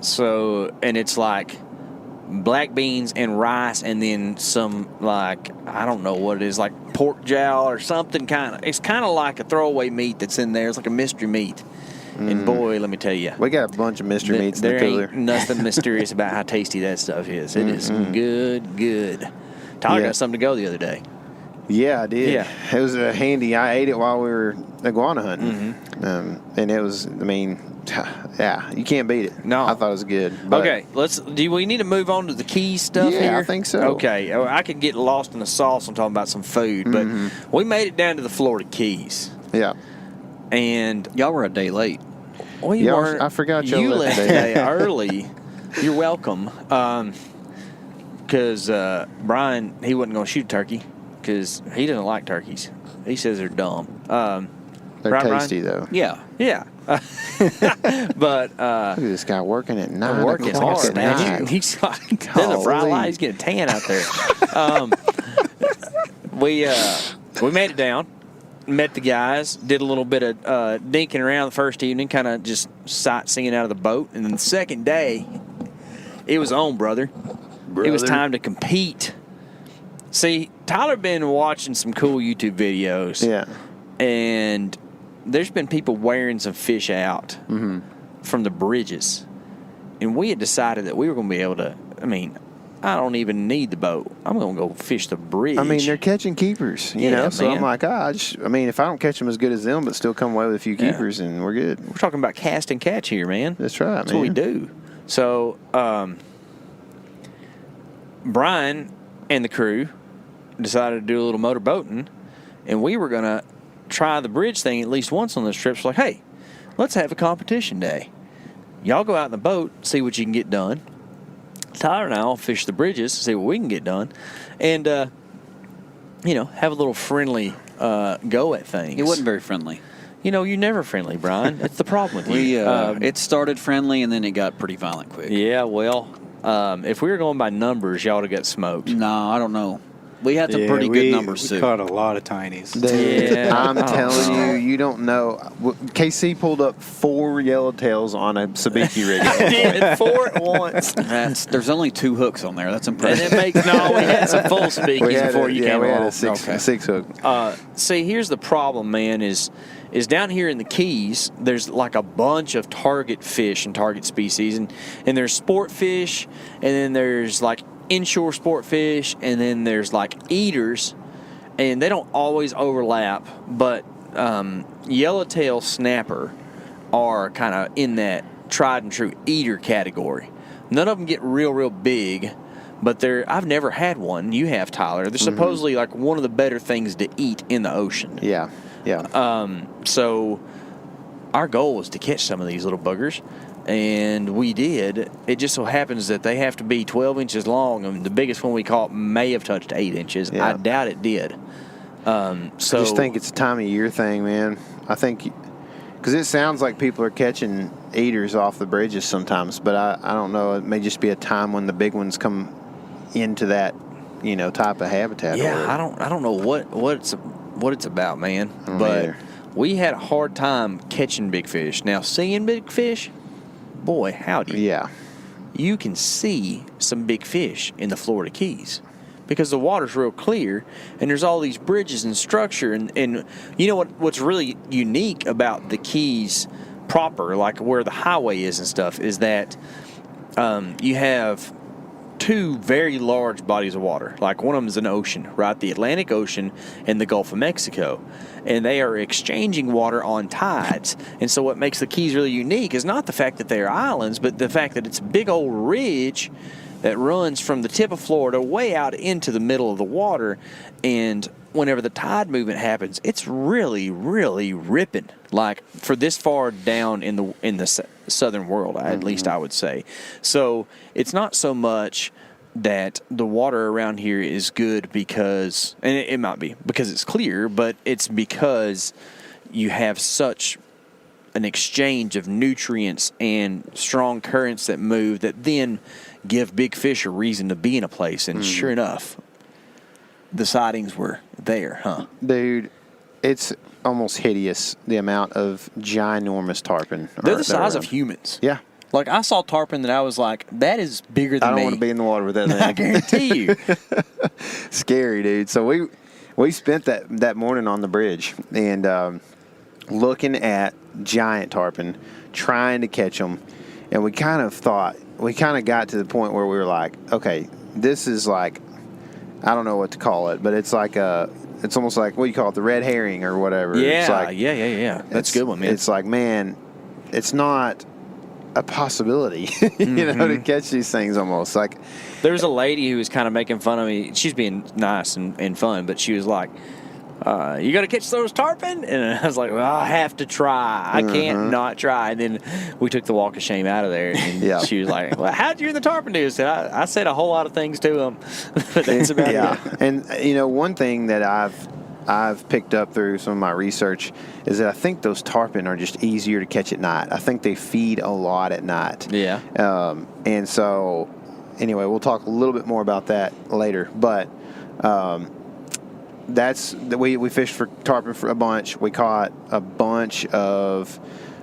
it's like black beans and rice, and then some I don't know what it is, like pork jowl or something kind of. It's kind of like a throwaway meat that's in there. It's like a mystery meat. And boy, let me tell you, We got a bunch of mystery meats in the there cooler. ain't nothing mysterious about how tasty that stuff is. It is good. Tyler got something to go the other day. Yeah, I did. Yeah. It was handy. I ate it while we were iguana hunting. And it was, yeah, you can't beat it. No. I thought it was good. But Okay, do we need to move on to the key stuff Yeah, here? I think so. Okay, I could get lost in the sauce on talking about some food, but we made it down to the Florida Keys, Yeah. and Y'all were a day late. we Yeah, weren't. I forgot y'all you left left today. today early. You're welcome. Because Brian, he wasn't going to shoot a turkey because he doesn't like turkeys. He says they're dumb. They're Right, tasty, though. Yeah. Yeah. But Look at this guy working at 9 I'm working o'clock hard, at man. night. He's like, there's a bright Golly. light. He's getting tan out there. We made it down, met the guys, did a little bit of dinking around the first evening, kind of just sightseeing out of the boat. And then the second day, it was on, brother. It was time to compete. See, Tyler been watching some cool YouTube videos. Yeah. And there's been people wearing some fish out from the bridges. And we had decided that we were going to be able to, I don't even need the boat. I'm going to go fish the bridge. I mean, they're catching keepers, you know. So man. I'm like, if I don't catch them as good as them, but still come away with a few keepers, and we're good. We're talking about cast and catch here, man. That's right, That's man. what we do. So, Brian and the crew decided to do a little motor boating, and we were going to try the bridge thing at least once on this trip. So, like, hey, let's have a competition day. Y'all go out in the boat, see what you can get done. Tyler and I will fish the bridges, see what we can get done, and, have a little friendly go at things. It wasn't very friendly. You're never friendly, Brian. That's the problem with you. It started friendly, and then it got pretty violent quick. Yeah, well, if we were going by numbers, y'all would have got smoked. No, I don't know. We had some pretty good numbers, we too. caught a lot of tinies. Dude, Yeah. I'm telling you, you don't know. KC pulled up 4 yellowtails on a sabiki rig. Damn it, 4 at once. There's only 2 hooks on there. That's And impressive. it makes we had some full speakies before you came we had along. a six hook. See, here's the problem, man, is down here in the Keys, there's like a bunch of target fish and target species, and there's sport fish, and then there's like inshore sport fish, and then there's like eaters, and they don't always overlap, but yellowtail snapper are kind of in that tried and true eater category. None of them get real big, but I've never had one. You have, Tyler. They're supposedly like one of the better things to eat in the ocean. Yeah. So our goal was to catch some of these little buggers, and we did. It just so happens that they have to be 12 inches long, and the biggest one we caught may have touched 8 inches. Yeah. I doubt it did. I just think it's a time of year thing, man. I think because it sounds like people are catching eaters off the bridges sometimes, but I don't know. It may just be a time when the big ones come into that, type of habitat. Yeah, I don't know what it's about, man. But either. we had a hard time catching big fish. Now, seeing big fish, boy, howdy. Yeah. You can see some big fish in the Florida Keys because the water's real clear, and there's all these bridges and structure. And you know what's really unique about the Keys proper, like where the highway is and stuff, is that you have 2 very large bodies of water. Like one of them is an ocean, right? The Atlantic Ocean and the Gulf of Mexico. And they are exchanging water on tides. And so what makes the Keys really unique is not the fact that they are islands, but the fact that it's a big old ridge that runs from the tip of Florida way out into the middle of the water. And whenever the tide movement happens, it's really ripping. Like for this far down in the southern world, at least I would say. So it's not so much that the water around here is good because, and it might be because it's clear, but it's because you have such an exchange of nutrients and strong currents that move that then give big fish a reason to be in a place. And sure enough, the sightings were there, huh? Dude, it's almost hideous, the amount of ginormous tarpon. They're the size of humans. Yeah. Like, I saw tarpon that I was like, that is bigger than me. I don't want to be in the water with that I thing. guarantee you. Scary, dude. So we spent that morning on the bridge and looking at giant tarpon, trying to catch them. And we kind of got to the point where we were like, okay, this is like, I don't know what to call it, but it's like it's almost like, what do you call it, the red herring or whatever. Yeah, it's like, yeah. That's a good one, man. It's like, man, it's not a possibility, to catch these things almost. Like, There was a lady who was kind of making fun of me. She's being nice and fun, but she was like, you got to catch those tarpon? And I was like, well, I have to try. I can't not try. And then we took the walk of shame out of there. And she was like, well, how'd you and the tarpon do? I said a whole lot of things to them. But that's about it. And one thing that I've picked up through some of my research is that I think those tarpon are just easier to catch at night. I think they feed a lot at night. Yeah. And so, anyway, we'll talk a little bit more about that later. But we fished for tarpon for a bunch. We caught a bunch of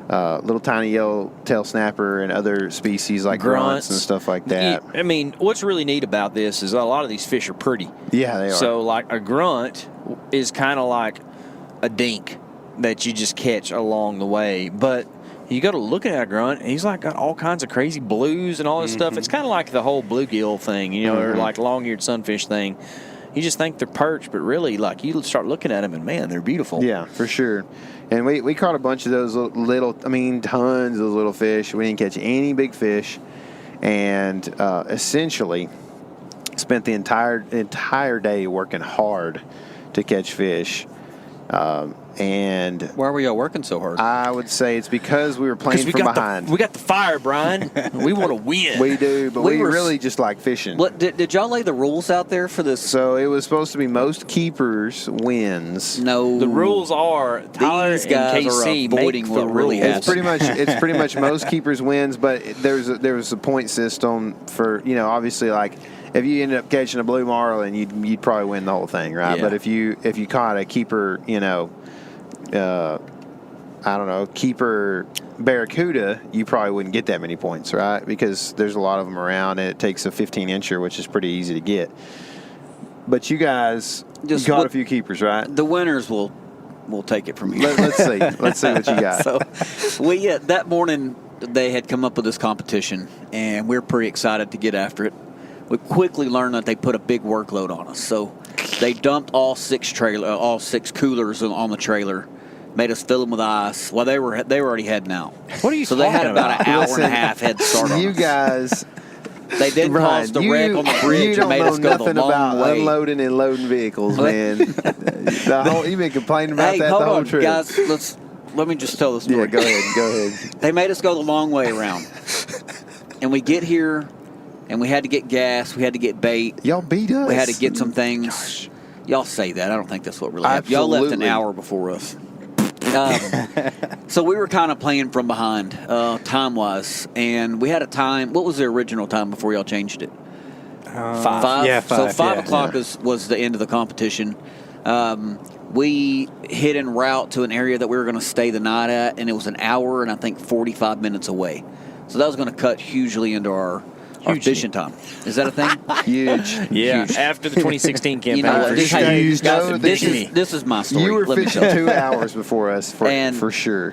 little tiny yellowtail snapper and other species like grunts and stuff like that. I mean, what's really neat about this is a lot of these fish are pretty. Yeah, they are. So, like, a grunt is kind of like a dink that you just catch along the way. But You go to look at a grunt, and he's like got all kinds of crazy blues and all this stuff. It's kind of like the whole bluegill thing, or like long-eared sunfish thing. You just think they're perch, but really, like, you start looking at them, and man, they're beautiful. Yeah, for sure. And we caught a bunch of those tons of those little fish. We didn't catch any big fish, and essentially spent the entire day working hard to catch fish. And why were y'all working so hard? I would say it's because we were playing from behind. We got the fire, Brian. We want to win. We do, but we really just like fishing. What did y'all lay the rules out there for this? So it was supposed to be most keepers wins. No, the rules are Tyler these guys and KC are avoiding what really It's happened. pretty much most keepers wins, but there was a point system for obviously, like, if you ended up catching a blue marlin, you'd probably win the whole thing, right? Yeah. But if you caught a keeper, keeper barracuda, you probably wouldn't get that many points, right? Because there's a lot of them around, and it takes a 15-incher, which is pretty easy to get. But you guys caught a few keepers, right? The winners will take it from here. Let's see. Let's see what you got. So, that morning they had come up with this competition, and we're pretty excited to get after it. We quickly learned that they put a big workload on us, so they dumped all six coolers on the trailer, made us fill them with ice. Well, they were already heading out. What are you So they had about an hour and a half head start on You us. guys. They didn't cause the wreck on the bridge and made us go the long about way. Unloading and loading vehicles, man. You've been complaining about that hold the whole on, trip. guys. Let me just tell the story. Yeah, go ahead. They made us go the long way around, and we get here, and we had to get gas. We had to get bait. Y'all beat us. We had to get some things. Gosh. Y'all say that. I don't think that's what really happened. Y'all left an hour before us. So we were kind of playing from behind, time-wise, and we had a time. What was the original time before y'all changed it? 5. Yeah, 5. So 5 yeah. o'clock was the end of the competition. We hit en route to an area that we were going to stay the night at, and it was an hour and I think 45 minutes away. So that was going to cut hugely into our fishing time. Is that a thing? Huge. Yeah, Huge. after the 2016 campaign. You know what? for This, sure. know this that is my story. You were Let me fishing tell you. 2 hours before us, for sure.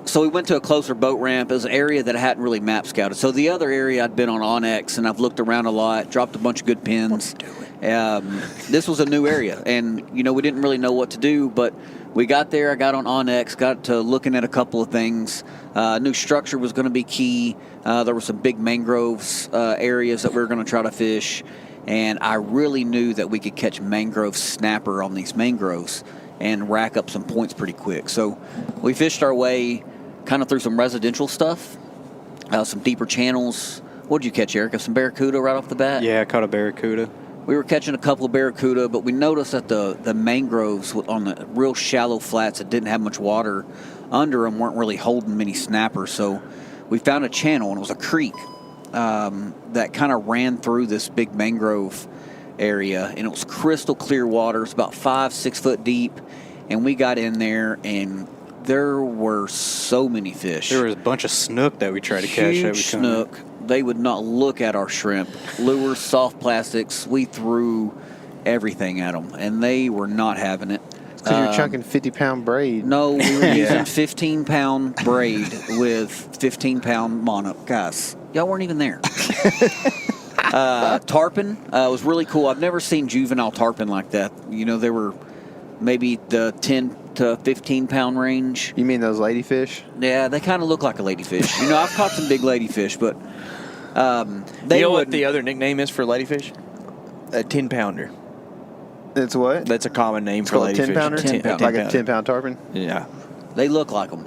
So we went to a closer boat ramp. It was an area that I hadn't really map scouted. So the other area I'd been on Onyx, and I've looked around a lot, dropped a bunch of good pins. This was a new area, and we didn't really know what to do, but we got there. I got on Onyx, got to looking at a couple of things. New structure was going to be key. There were some big mangroves areas that we were going to try to fish, and I really knew that we could catch mangrove snapper on these mangroves and rack up some points pretty quick. So we fished our way kind of through some residential stuff, some deeper channels. What did you catch, Eric? Some barracuda right off the bat? Yeah, I caught a barracuda. We were catching a couple of barracuda, but we noticed that the mangroves on the real shallow flats that didn't have much water under them weren't really holding many snappers. So we found a channel, and it was a creek that kind of ran through this big mangrove area, and it was crystal clear water. It's about 5-6 foot deep, and we got in there, and there were so many fish. There was a bunch of snook that we tried to catch. Huge snook. They would not look at our shrimp. Lures, soft plastics. We threw everything at them, and they were not having it. Because you're chunking 50-pound braid. No, we were using 15-pound braid with 15-pound mono. Guys, y'all weren't even there. Tarpon was really cool. I've never seen juvenile tarpon like that. They were maybe the 10 to 15-pound range. You mean those ladyfish? Yeah, they kind of look like a ladyfish. I've caught some big ladyfish, but You know what the other nickname is for ladyfish? A 10-pounder. It's what? That's a common name It's for called a ladyfish. 10-pounder? 10-pound. Like a 10-pound tarpon? Yeah. They look like them.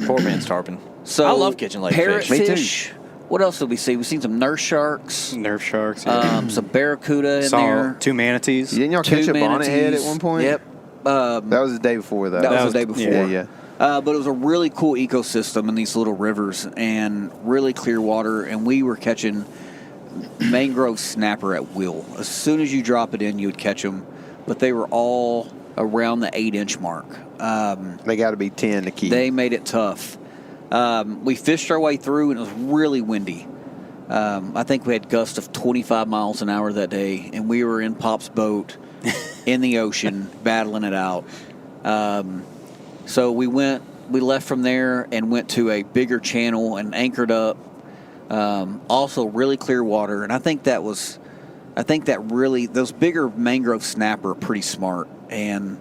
Poor man's tarpon. So I love catching ladyfish. Me too. Parrotfish. What else did we see? We've seen some nurse sharks, Nerf sharks. Yeah. some barracuda in Saw there. 2 manatees. Didn't y'all catch a bonnet head at one point? Yep. That was the day before, though. That was the day before. Yeah. But it was a really cool ecosystem in these little rivers and really clear water, and we were catching mangrove snapper at will. As soon as you drop it in, you would catch them, but they were all around the 8-inch mark. They got to be 10 to keep. They made it tough. We fished our way through, and it was really windy. I think we had gusts of 25 miles an hour that day, and we were in Pop's boat in the ocean battling it out. So we went we left from there and went to a bigger channel and anchored up. Also, really clear water, and I think that really those bigger mangrove snapper are pretty smart, and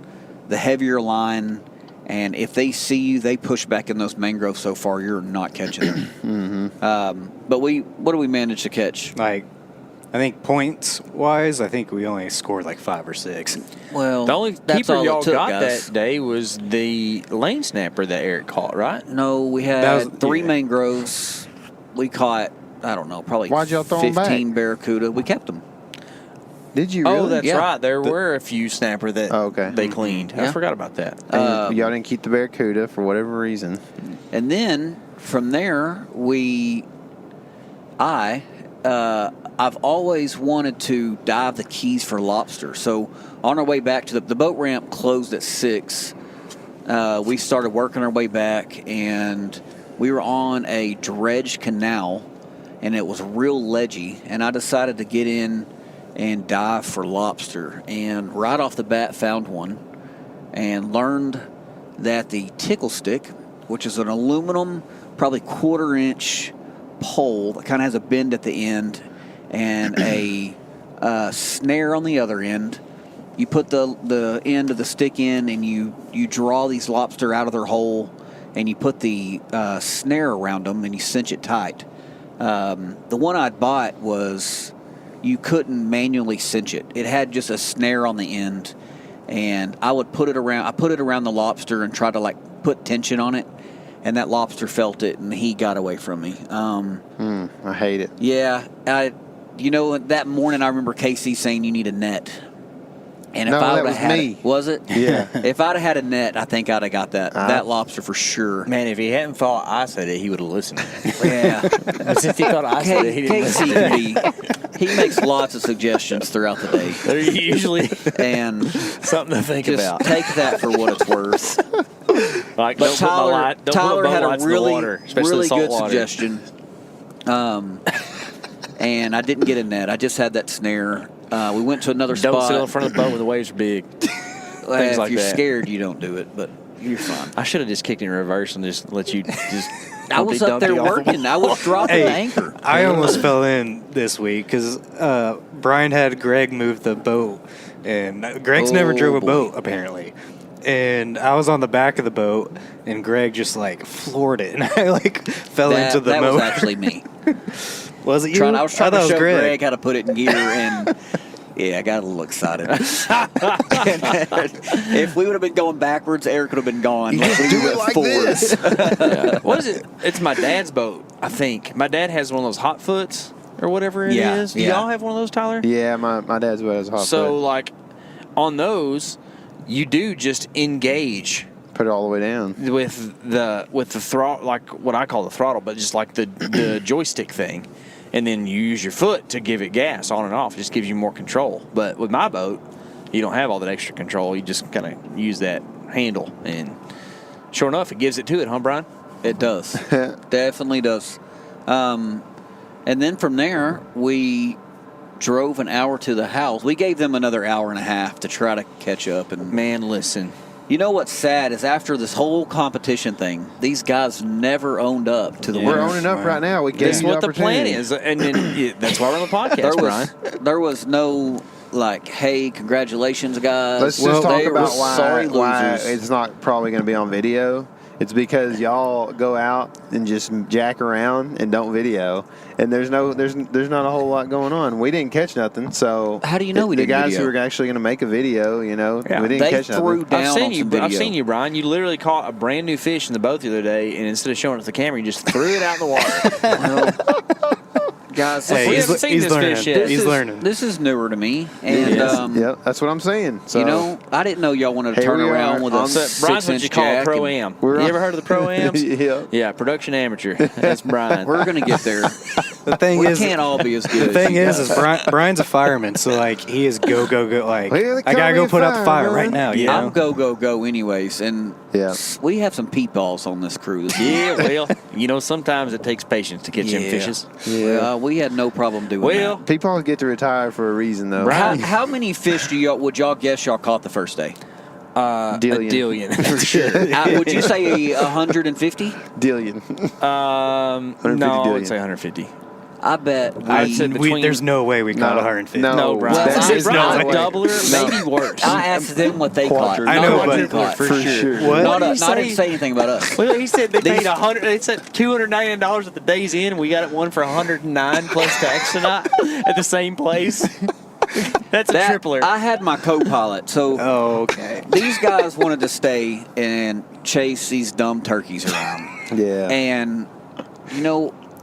the heavier line. And if they see you, they push back in those mangroves so far, you're not catching them. But what do we manage to catch? Like, I think points-wise, I think we only scored like 5 or 6. Well, The only that's keeper all y'all it took, got guys. that day was the lane snapper that Eric caught, right? No, we That had was- 3 yeah. mangroves. We caught, I don't know, probably Why'd y'all throw 'em back? 15 barracuda. We kept them. Did you really? Oh, that's Yeah. right. There were a few snapper that Oh, okay. they cleaned. I Yeah. forgot about that. And y'all didn't keep the barracuda for whatever reason. And then from there, I've always wanted to dive the Keys for lobster. So on our way back to the boat ramp closed at 6. We started working our way back, and we were on a dredged canal, and it was real ledgy. And I decided to get in and dive for lobster. And right off the bat, found one, and learned that the tickle stick, which is an aluminum, probably 1/4-inch pole that kind of has a bend at the end and a snare on the other end. You put the end of the stick in, and you draw these lobster out of their hole, and you put the snare around them, and you cinch it tight. The one I'd bought was you couldn't manually cinch it. It had just a snare on the end, and I put it around the lobster and try to like put tension on it, and that lobster felt it, and he got away from me. I hate it. Yeah, that morning I remember K.C. saying you need a net. And if No, I that would was have had me. it, was it? Yeah. If I'd have had a net, I think I'd have got that lobster for sure. Man, if he hadn't thought I said it, he would have listened. Yeah. But since he thought I said it, he didn't listen. KC, he makes lots of suggestions throughout the day, They're usually and something to think just about. take that for what it's worth. Like, But Tyler Tyler had a in the really, water, especially really salt good water. suggestion. And I didn't get a net. I just had that snare. We went to another Don't spot. sit in front of the boat when the waves are big. Well, things if like you're that. scared, you don't do it, but you're fine. I should have just kicked in reverse and just let you just. I was up there working. I was dropping the anchor. I almost fell in this week because Brian had Greg move the boat, and Greg's never Oh, drove a boy. boat apparently. And I was on the back of the boat, and Greg just like floored it, and I like fell into the that moat. was actually me. Was it you? I was trying thought to it show was Greg how to put it in gear, and yeah, I got a little excited. If we would have been going backwards, Eric would have been gone. You just we do it went like forward. this. Yeah. What is it? It's my dad's boat, I think. My dad has one of those hot foots or whatever it Yeah, is. Do yeah. y'all have one of those, Tyler? Yeah, my dad's what has a hot So, foot. like, on those, you do just engage Put it all the way down. with the throttle, like what I call the throttle, but just like the joystick thing, and then you use your foot to give it gas on and off. It just gives you more control. But with my boat, you don't have all that extra control. You just kind of use that handle, and sure enough, it gives it to it, huh, Brian? It does. Definitely does. And then from there, we drove an hour to the house. We gave them another hour and a half to try to catch up. And Man, listen. you know what's sad is after this whole competition thing, these guys never owned up to the Yeah. We're winners. owning up right now. We gave That's you what the plan opportunity. is, and then that's why we're on the podcast, Brian. There was no like, hey, congratulations, guys. Let's just talk they were about sorry why losers. it's not probably going to be on video. It's because y'all go out and just jack around and don't video, and there's not a whole lot going on. We didn't catch nothing, so How do you know we the didn't guys video? who were actually going to make a video, Yeah. we didn't They catch threw nothing. down I've seen on you. some video. I've seen you, Brian. You literally caught a brand new fish in the boat the other day, and instead of showing it to the camera, you just threw it out in the water. Guys, Hey, We he's, haven't seen he's this learning. fish yet. He's learning. This is newer to me, and Yep, that's what I'm saying. So you know, I didn't know y'all wanted to Here turn we around are with on a So Brian's what 6-inch you call a jack. pro and am. We're You on- ever heard of the pro ams? yeah. Yeah, production amateur. That's Brian. We're gonna get there. The thing We is, can't all be as good. the thing as is, you guys. Brian's a fireman, so like he is go. Like Here they I gotta go come, put out the fire fireman. right now. You I'm know? go anyways, and Yeah. we have some peatballs on this crew. Yeah, well, sometimes it takes patience to catch them fishes. Yeah. We had no problem doing Well, People get to retire for a reason, though. that. How many fish would y'all guess y'all caught the first day? Dillion. A dillion for sure. Would you say 150? Dillion. No, I would dillion. say 150. I bet I'd say between. There's no way we caught No. 150. No, Brian. Well, That's there's Brian, no a way. doubler, maybe worse. I asked them what they caught. Quadruple. I not know, what but we caught. for sure. What? Not, did he I didn't say? say anything about us. Well, he said they These- paid $100. They said $299 at the day's end. We got it one for $109 plus tax tonight at the same place. That's a tripler. I had my co-pilot, so Oh, okay. these guys wanted to stay and chase these dumb turkeys around. Yeah. And,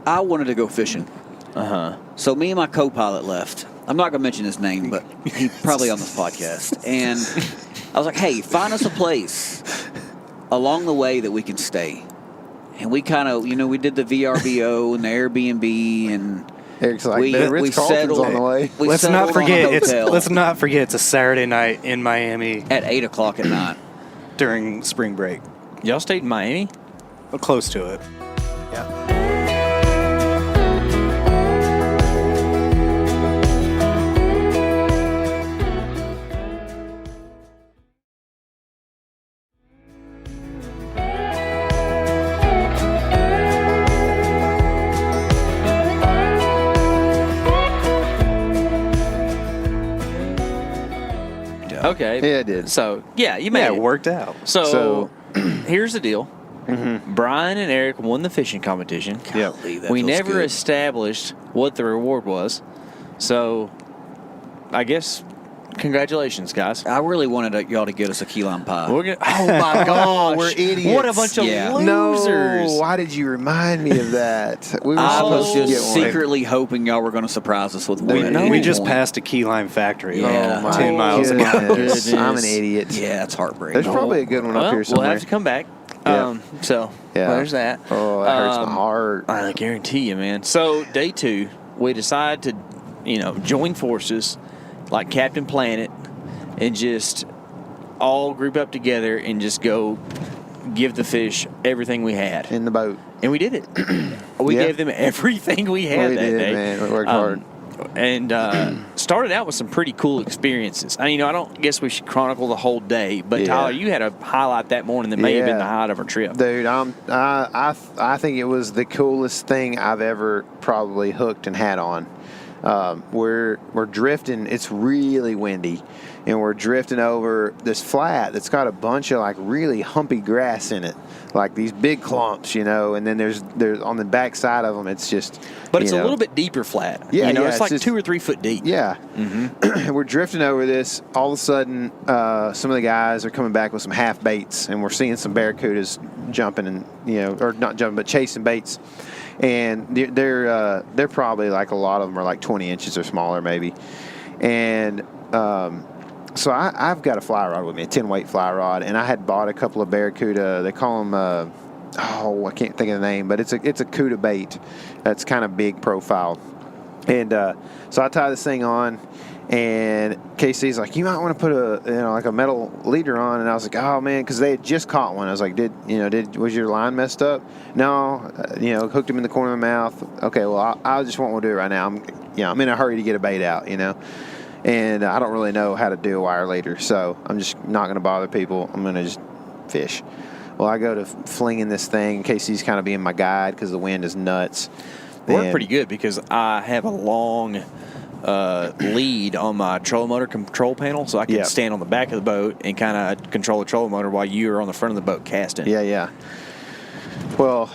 I wanted to go fishing. Uh-huh. So me and my co-pilot left. I'm not going to mention his name, but he's probably on this podcast. And I was like, hey, find us a place along the way that we can stay. And we kind of, we did the VRBO and the Airbnb, and Eric's like, we the Ritz-Carlton's on the way. we Let's settled not forget. on a hotel Let's not forget. It's a Saturday night in Miami at 8 o'clock at night. during spring break. Y'all stayed in Miami? Close to it. Okay. Yeah, it did. So, yeah, you made Yeah, it. it worked out. So here's the deal. Brian and Eric won the fishing competition. Yep. Golly, that We feels never good. established what the reward was. So, I guess, congratulations, guys. I really wanted y'all to get us a key lime pie. We're gonna, oh, my gosh. we're idiots. What a bunch of Yeah. losers. No, why did you remind me of that? We were I was supposed to get just one. secretly hoping y'all were going to surprise us with We- one. no. We just point. passed a key lime factory. Yeah. like Oh, 10 miles goodness. ago. Goodness. I'm an idiot. Yeah, it's heartbreaking. There's probably a good one up Well, here we'll somewhere. have to come back. Yeah. So, Yeah. well, there's that. Oh, that hurts my heart. I guarantee you, man. So, day 2, we decide to, join forces like Captain Planet and just all group up together and just go give the fish everything we had. In the boat. And we did it. We Yeah. gave them everything we had We that did, day. man. We worked hard. And started out with some pretty cool experiences. I don't guess we should chronicle the whole day, but Yeah. Tyler, you had a highlight that morning that may have been the Yeah. highlight of our trip. Dude, I think it was the coolest thing I've ever probably hooked and had on. We're drifting. It's really windy, and we're drifting over this flat that's got a bunch of like really humpy grass in it, like these big clumps, and then there's on the back side of them. It's just, But it's a little bit deeper flat. Yeah, yeah, it's it's like just- 2 or 3 foot deep. Yeah. We're drifting over this. All of a sudden, some of the guys are coming back with some half baits, and we're seeing some barracudas jumping and, or not jumping, but chasing baits. And they're probably like a lot of them are like 20 inches or smaller maybe. And so I've got a fly rod with me, a 10-weight fly rod, and I had bought a couple of barracuda. They call them, I can't think of the name, but it's a Cuda bait that's kind of big profile. And so I tie this thing on, and KC's like, you might want to put a metal leader on. And I was like, oh man, because they had just caught one. I was like, was your line messed up? No, hooked him in the corner of my mouth. Okay, well I just won't do it right now. I'm in a hurry to get a bait out, and I don't really know how to do a wire leader, so I'm just not going to bother people. I'm going to just fish. Well, I go to flinging this thing. KC's kind of being my guide because the wind is nuts. Worked And- pretty good because I have a long lead on my trolling motor control panel, so I can Yeah. stand on the back of the boat and kind of control the trolling motor while you are on the front of the boat casting. Yeah. Well,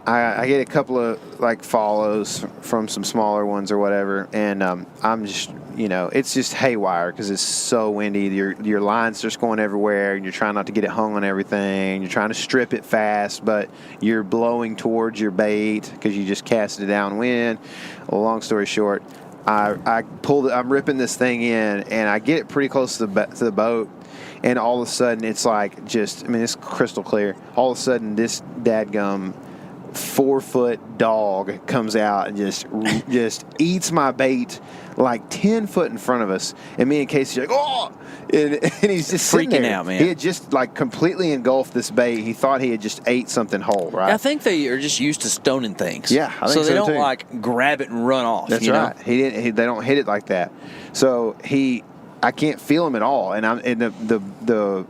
I get a couple of like follows from some smaller ones or whatever, and I'm just, it's just haywire because it's so windy. Your line's just going everywhere, and you're trying not to get it hung on everything. You're trying to strip it fast, but you're blowing towards your bait because you just casted it downwind. Well, long story short, I pulled it. I'm ripping this thing in, and I get it pretty close to the boat. And all of a sudden, it's like it's crystal clear. All of a sudden, this dadgum 4-foot dog comes out and just eats my bait like 10 foot in front of us. And me and Casey are like, oh! And he's just sitting Freaking there. out, man. He had just like completely engulfed this bait. He thought he had just ate something whole, right? I think they are just used to stoning things. Yeah, I think so they so, don't too. like grab it and run off. That's right. They don't hit it like that. So I can't feel him at all. And the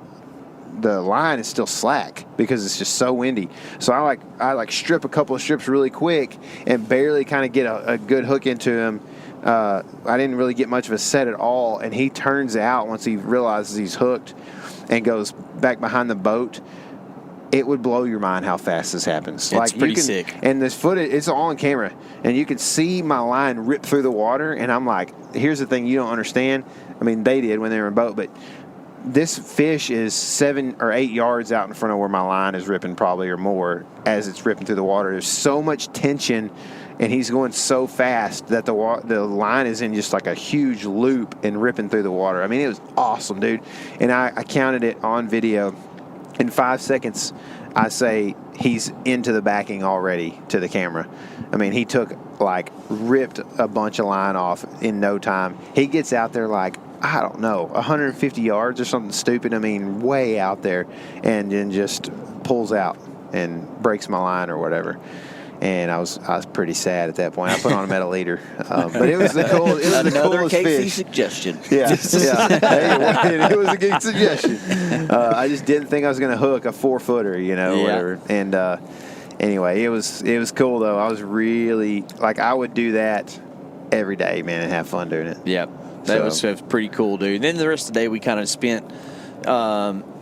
the line is still slack because it's just so windy. So I strip a couple of strips really quick and barely kind of get a good hook into him. I didn't really get much of a set at all, and he turns out once he realizes he's hooked and goes back behind the boat. It would blow your mind how fast this happens. It's pretty sick. And this footage, it's all on camera, and you can see my line rip through the water. And I'm like, here's the thing you don't understand. I mean, they did when they were in boat, but this fish is 7 or 8 yards out in front of where my line is ripping, probably, or more, as it's ripping through the water. There's so much tension, and he's going so fast that the line is in just like a huge loop and ripping through the water. I mean, it was awesome, dude. And I counted it on video. In 5 seconds, I say he's into the backing already to the camera. I mean, he ripped a bunch of line off in no time. He gets out there I don't know, 150 yards or something stupid. I mean, way out there, and then just pulls out and breaks my line or whatever. And I was pretty sad at that point. I put on a metal leader, but it was the coolest KC fish. suggestion. Yeah. Hey, it was a good suggestion. I just didn't think I was going to hook a 4-footer, whatever. And anyway, it was cool though. I was really I would do that every day, man, and have fun doing it. Yeah, that was pretty cool, dude. And then the rest of the day we kind of spent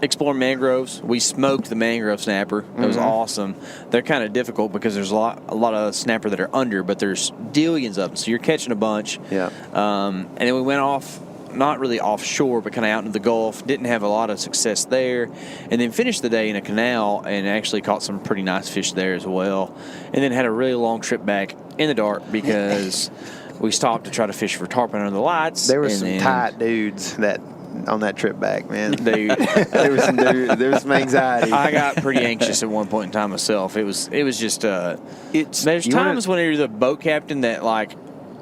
exploring mangroves. We smoked the mangrove snapper. It was awesome. They're kind of difficult because there's a lot of snapper that are under, but there's dillions of them, so you're catching a bunch. Yeah. And then we went off, not really offshore, but kind of out into the Gulf. Didn't have a lot of success there, and then finished the day in a canal and actually caught some pretty nice fish there as well. And then had a really long trip back in the dark because we stopped to try to fish for tarpon under the lights. There were some tight dudes on that trip back, man. Dude, there was some anxiety. I got pretty anxious at one point in time myself. It was just there's times when you're the boat captain that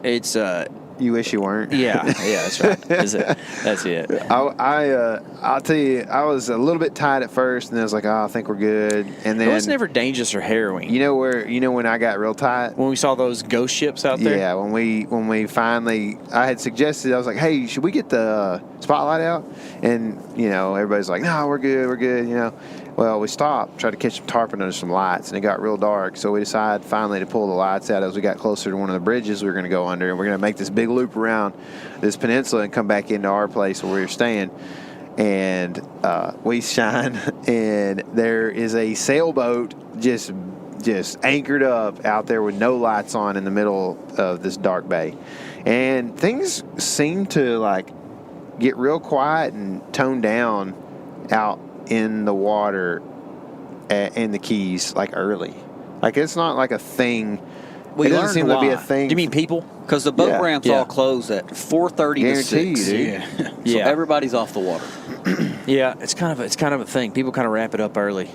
it's you wish you weren't. Yeah, that's right. That's it. I'll tell you, I was a little bit tight at first, and I was like, I think we're good. And then it was never dangerous or harrowing. You know when I got real tight? When we saw those ghost ships out there? Yeah, when we finally, I had suggested, I was like, hey, should we get the spotlight out? And, everybody's like, no, we're good, Well, we stopped, tried to catch some tarpon under some lights, and it got real dark. So we decided finally to pull the lights out as we got closer to one of the bridges we were going to go under. And we're going to make this big loop around this peninsula and come back into our place where we were staying. And we shine, and there is a sailboat just anchored up out there with no lights on in the middle of this dark bay. And things seem to, get real quiet and tone down out in the water in the Keys early. It's not like a thing. It doesn't seem to be a thing. Do you mean people? Because the boat ramps all close at 4:30 to 6. Dude. So everybody's off the water. Yeah, it's kind of a thing. People kind of wrap it up early.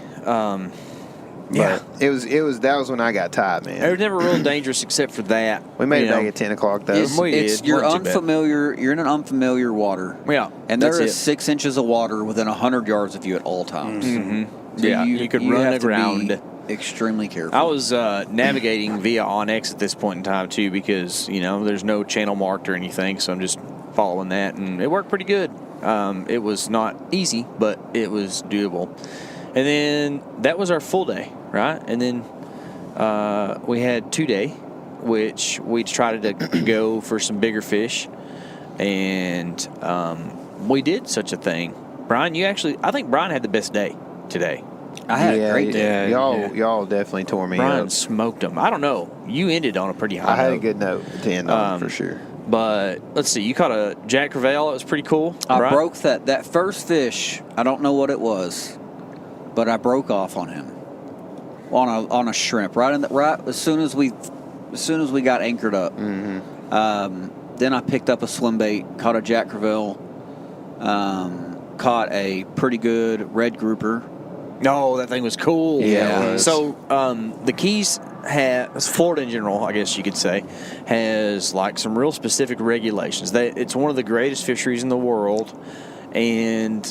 But it was that was when I got tired, man. It was never real dangerous except for that. We made it back at 10 o'clock though. You're unfamiliar. You're in an unfamiliar water. Yeah, and there is 6 inches of water within 100 yards of you at all times. Mm-hmm. So you could run aground. Extremely careful. I was navigating via Onyx at this point in time too, because there's no channel marked or anything, so I'm just following that, and it worked pretty good. It was not easy, but it was doable. And then that was our full day, right? And then we had 2-day, which we tried to go for some bigger fish, and we did such a thing. Brian, I think Brian had the best day today. I had a great day. Y'all definitely tore me Brian up. smoked them. I don't know. You ended on a pretty high note. I had a good note to end on for sure. But let's see. You caught a Jack Crevalle. It was pretty cool. I broke that first fish. I don't know what it was, but I broke off on him on a shrimp right as soon as we got anchored up. Mm-hmm. Then I picked up a swim bait, caught a Jack Crevalle, caught a pretty good red grouper. No, that thing was cool. Yeah. So the Keys Florida in general, I guess you could say, has some real specific regulations. It's one of the greatest fisheries in the world, and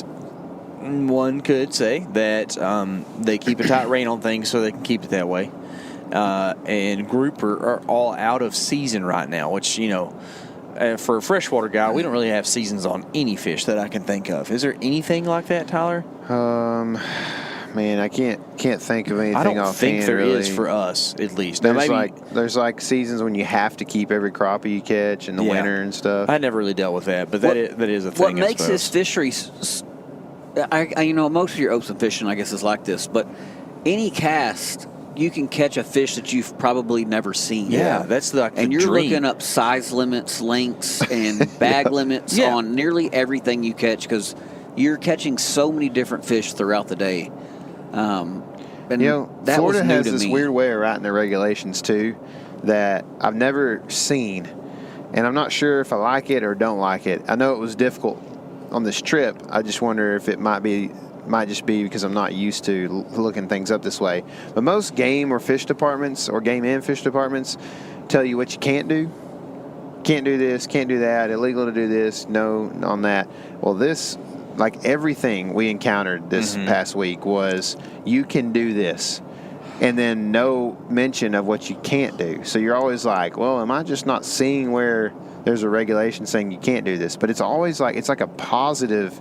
one could say that they keep a tight rein on things so they can keep it that way. And grouper are all out of season right now, which for a freshwater guy, we don't really have seasons on any fish that I can think of. Is there anything like that, Tyler? Man, I can't think of anything I don't offhand, think there really. is for us, at least. Now, There's like seasons when you have to keep every crappie you catch in the winter and stuff. I never really dealt with that, but that is a thing. What makes this fishery, most of your ocean fishing, I guess, is like this, but any cast, you can catch a fish that you've probably never seen. Yeah, that's the and you're dream. looking up size limits, lengths, and bag limits on nearly everything you catch because you're catching so many different fish throughout the day. And that Florida was new has to this me. weird way of writing their regulations too that I've never seen, and I'm not sure if I like it or don't like it. I know it was difficult on this trip. I just wonder if it might just be because I'm not used to looking things up this way. But most game or fish departments or game and fish departments tell you what you can't do. Can't do this, can't do that, illegal to do this, no on that. Well, this, like everything we encountered this past week was you can do this. And then no mention of what you can't do. So you're always like, well, am I just not seeing where there's a regulation saying you can't do this? But it's always like, it's like a positive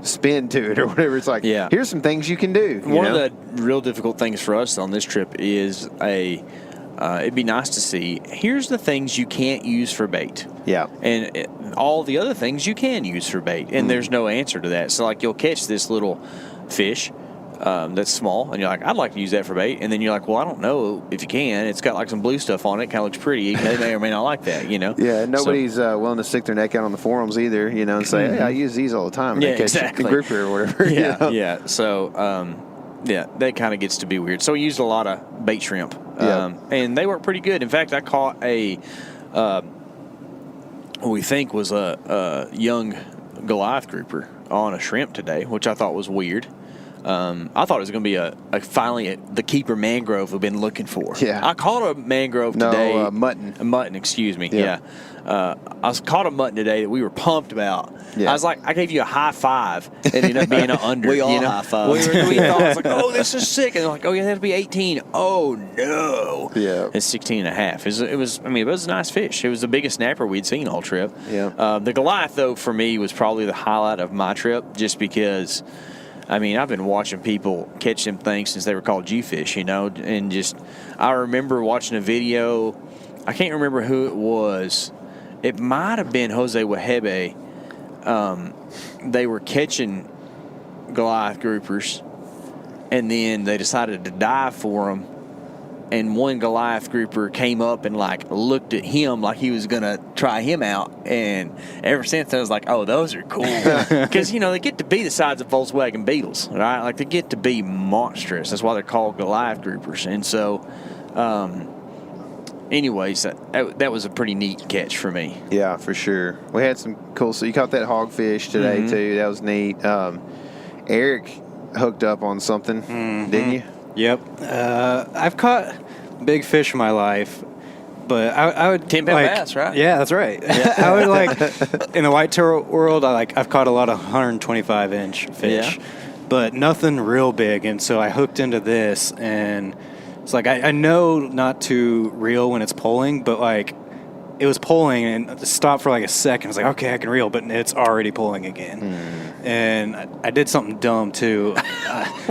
spin to it or whatever. It's like, here's some things you can do. One of the real difficult things for us on this trip is it'd be nice to see, here's the things you can't use for bait. Yeah. And all the other things you can use for bait. And there's no answer to that. So, like, you'll catch this little fish that's small, and you're like, I'd like to use that for bait. And then you're like, well, I don't know if you can. It's got, like, some blue stuff on it. Kind of looks pretty. They may or may not like that, you know? Yeah, nobody's willing to stick their neck out on the forums either, and say, hey, I use these all the time. And they catch the grouper or whatever. Yeah. So, that kind of gets to be weird. So we used a lot of bait shrimp. And they work pretty good. In fact, I caught what we think was a young Goliath grouper on a shrimp today, which I thought was weird. I thought it was going to be finally the keeper mangrove we've been looking for. Yeah. I caught a mangrove today. Mutton. A mutton, excuse me. Yeah. I caught a mutton today that we were pumped about. Yeah. I was like, I gave you a high five. It ended up being an under. We all high-fived. We thought, I was like, oh, this is sick. And they're like, oh, yeah, that'll be 18. Oh, no. Yeah. It's 16 and a half. It was a nice fish. It was the biggest snapper we'd seen all trip. Yeah. The Goliath, though, for me, was probably the highlight of my trip just because, I've been watching people catch them things since they were called G-fish, and just, I remember watching a video. I can't remember who it was. It might have been Jose Wahebe. They were catching Goliath groupers, and then they decided to dive for them. And one Goliath grouper came up and looked at him like he was gonna try him out. And ever since I was like, oh, those are cool because they get to be the size of Volkswagen Beetles, right? Like they get to be monstrous. That's why they're called Goliath groupers. And so, anyways, that was a pretty neat catch for me. Yeah, for sure. We had some cool. So you caught that hogfish today too. That was neat. Eric hooked up on something, didn't you? Yep. I've caught big fish in my life, but I would 10-pound bass, right? Yeah, that's right. Yeah. I would in the whitetail world. I've caught a lot of 125-inch fish, but nothing real big. And so I hooked into this, and it's like I know not to reel when it's pulling, but it was pulling and stopped for a second. I was like, okay, I can reel, but it's already pulling again. And I did something dumb too.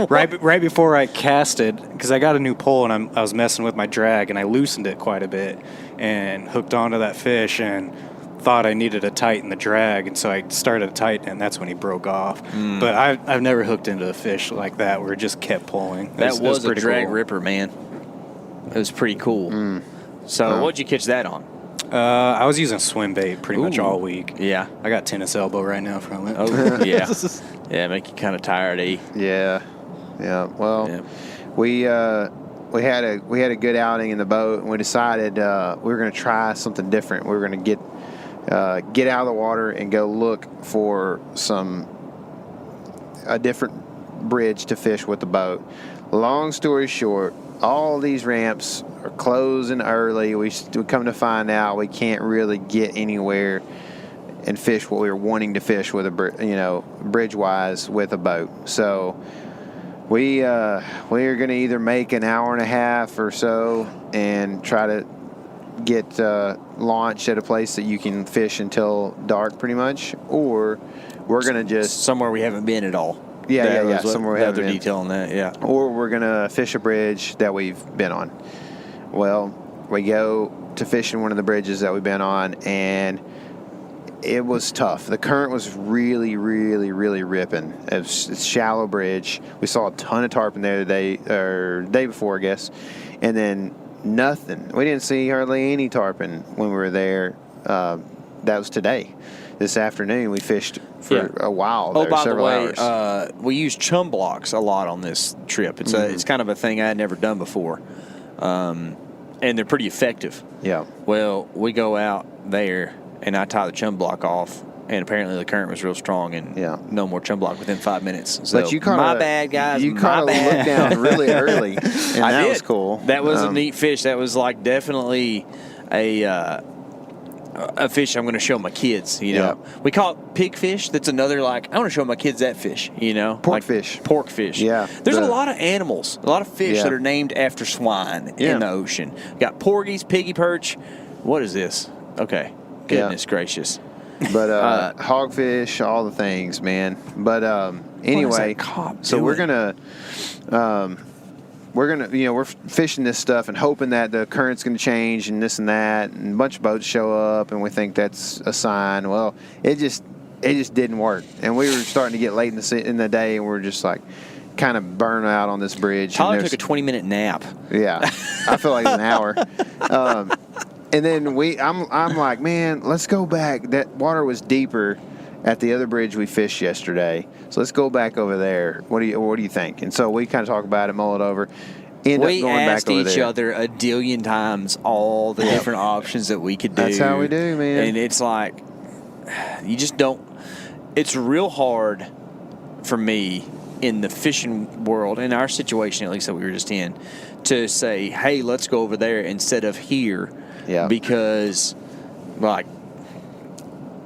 Right before I casted, because I got a new pole and I was messing with my drag, and I loosened it quite a bit and hooked onto that fish and thought I needed to tighten the drag, and so I started to tighten, and that's when he broke off. But I've never hooked into a fish like that where it just kept pulling. That was a drag cool. ripper, man. It was pretty cool. So what'd you catch that on? I was using swim bait pretty much all week. Yeah. I got tennis elbow right now from it. Oh, yeah. Yeah, make you kind of tired, eh? Yeah. Well, we had a good outing in the boat, and we decided we were going to try something different. We were going to get out of the water and go look for a different bridge to fish with the boat. Long story short, all these ramps are closing early. We come to find out we can't really get anywhere and fish what we were wanting to fish with bridge-wise with a boat. So we are going to either make an hour and a half or so and try to get launched at a place that you can fish until dark, pretty much, or we're gonna just somewhere we haven't been at all. Yeah. Somewhere we the haven't other been. detail on that, yeah. Or we're gonna fish a bridge that we've been on. Well, we go to fishing one of the bridges that we've been on, and it was tough. The current was really, really, really ripping. It's a shallow bridge. We saw a ton of tarpon there the day before, I guess, and then nothing. We didn't see hardly any tarpon when we were there. That was today. This afternoon, we fished for a while. Oh, by the way, hours. we use chum blocks a lot on this trip. It's it's kind of a thing I had never done before, and they're pretty effective. Yeah. Well, we go out there, and I tie the chum block off, and apparently the current was real strong, and no more chum block within 5 minutes. So But you caught my bad, guys. You caught a look down really early, and that was cool. That was a neat fish. That was like definitely a fish I'm going to show my kids, you know. Yeah. We call it pigfish. That's another, like, I want to show my kids that fish, you know. Porkfish. Porkfish. Yeah. There's a lot of animals, a lot of fish that are named after swine in the ocean. Got porgies, piggy perch. What is this? Okay. Goodness gracious. But hogfish, all the things, man. But anyway, so we're gonna we're fishing this stuff and hoping that the current's going to change and this and that, and a bunch of boats show up, and we think that's a sign. Well, it just didn't work, and we were starting to get late in the day, and we're just like kind of burn out on this bridge. Tyler took a 20-minute nap. Yeah, I feel like an hour. And then I'm like, man, let's go back. That water was deeper at the other bridge we fished yesterday, so let's go back over there. What do you think? And so we kind of talk about it, mull it over. We asked each other a dillion times all the different options that we could do. That's how we do, man. And it's like, you just don't. It's real hard for me in the fishing world, in our situation at least that we were just in, to say, hey, let's go over there instead of here. Yeah. Because, like,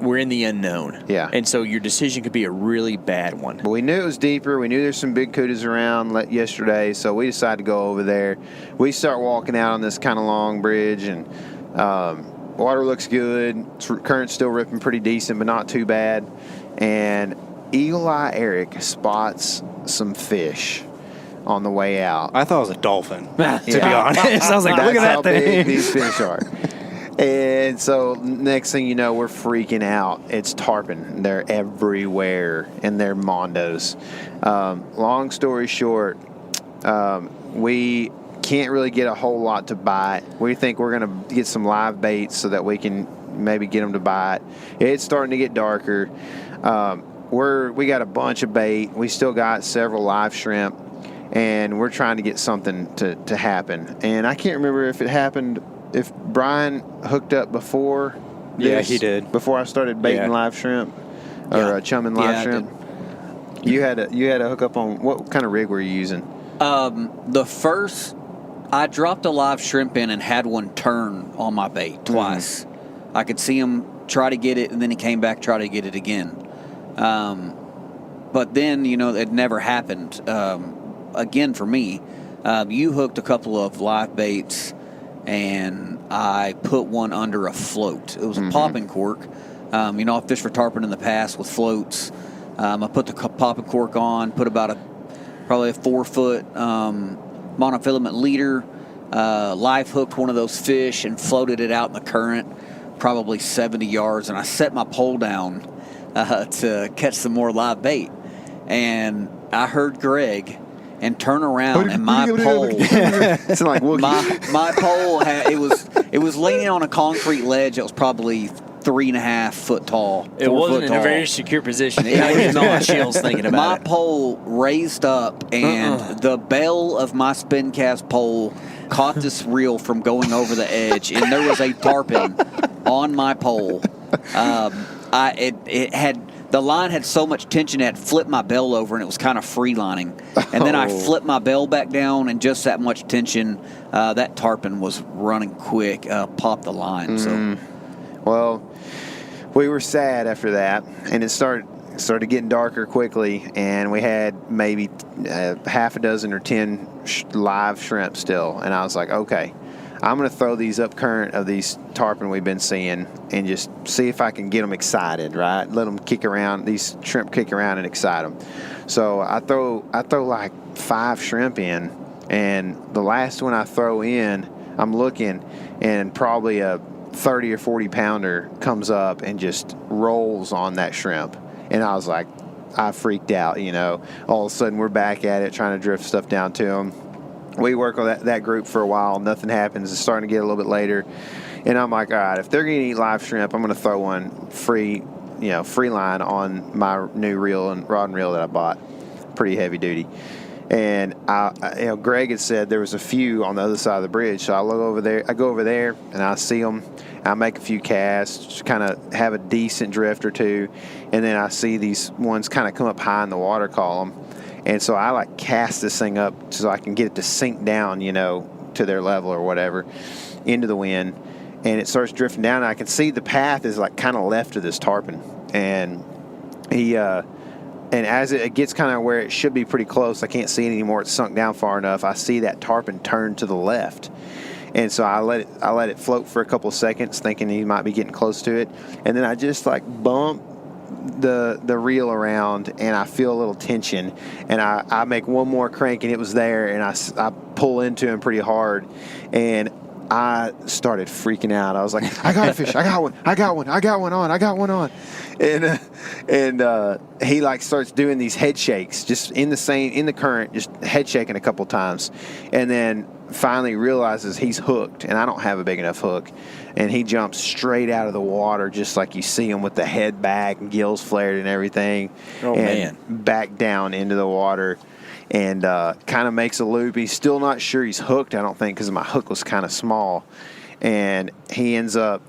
we're in the unknown. Yeah. And so your decision could be a really bad one. But we knew it was deeper. We knew there's some big cooties around yesterday, so we decided to go over there. We start walking out on this kind of long bridge, and water looks good. Current's still ripping pretty decent, but not too bad. And Eagle Eye Eric spots some fish on the way out. I thought it was a dolphin, to be honest. I was like, look at that thing. Big these fish are. And so next thing you know, we're freaking out. It's tarpon. They're everywhere, and they're mondos. Long story short, we can't really get a whole lot to bite. We think we're going to get some live baits so that we can maybe get them to bite. It's starting to get darker. We got a bunch of bait. We still got several live shrimp, and we're trying to get something to happen. And I can't remember if it happened, if Brian hooked up before. Yeah, he did. Before I started baiting live shrimp or chumming live shrimp. You had a hook up on, what kind of rig were you using? I dropped a live shrimp in and had one turn on my bait twice. Mm-hmm. I could see him try to get it, and then he came back, try to get it again. But then, it never happened. Again, for me, you hooked a couple of live baits, and I put one under a float. It was a popping cork. I've fished for tarpon in the past with floats. I put the popping cork on, put probably a 4-foot monofilament leader, live hooked one of those fish and floated it out in the current, probably 70 yards, and I set my pole down to catch some more live bait. And I heard Greg and turn around, and my pole, it's like my pole it was leaning on a concrete ledge that was probably 3.5 foot tall. It wasn't in a very secure position. It was not chills thinking about it. My pole raised up, and the bell of my spin cast pole caught this reel from going over the edge, and there was a tarpon on my pole. The line had so much tension it had flipped my bell over, and it was kind of freelining. And then I flipped my bell back down, and just that much tension, that tarpon was running quick, popped the line. So, well, we were sad after that, and it started getting darker quickly, and we had maybe half a dozen or 10 live shrimp still. And I was like, okay, I'm going to throw these up current of these tarpon we've been seeing and just see if I can get them excited, right? Let them kick around, these shrimp kick around and excite them. So I throw like 5 shrimp in, and the last one I throw in, I'm looking, and probably a 30 or 40 pounder comes up and just rolls on that shrimp. And I was like, I freaked out, All of a sudden we're back at it, trying to drift stuff down to them. We work on that group for a while. Nothing happens. It's starting to get a little bit later. And I'm like, all right, if they're going to eat live shrimp, I'm going to throw one free line on my new reel and rod and reel that I bought. Pretty heavy duty. And Greg had said there was a few on the other side of the bridge. So I go over there and I see them. I make a few casts, kind of have a decent drift or two. And then I see these ones kind of come up high in the water column. And so I like cast this thing up so I can get it to sink down, to their level or whatever, into the wind. And it starts drifting down. And I can see the path is like kind of left of this tarpon. And and as it gets kind of where it should be pretty close, I can't see it anymore. It's sunk down far enough. I see that tarpon turn to the left. And so I let it float for a couple of seconds, thinking he might be getting close to it. And then I just like bump the reel around, and I feel a little tension, and I make one more crank, and it was there, and I pull into him pretty hard, and I started freaking out. I was like, I got a fish, I got one on. And he like starts doing these head shakes just in the current, just head shaking a couple times, and then finally realizes he's hooked, and I don't have a big enough hook, and he jumps straight out of the water just like you see him with the head back and gills flared and everything, back down into the water, and kind of makes a loop. He's still not sure he's hooked, I don't think, because my hook was kind of small, and he ends up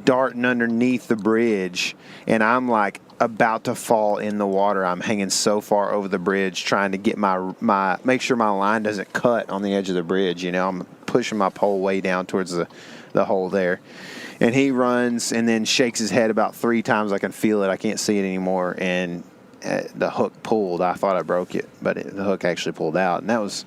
darting underneath the bridge, and I'm like about to fall in the water. I'm hanging so far over the bridge trying to get my make sure my line doesn't cut on the edge of the bridge. I'm pushing my pole way down towards the hole there. And he runs and then shakes his head about 3 times. I can feel it. I can't see it anymore. And the hook pulled. I thought I broke it, but the hook actually pulled out. And that was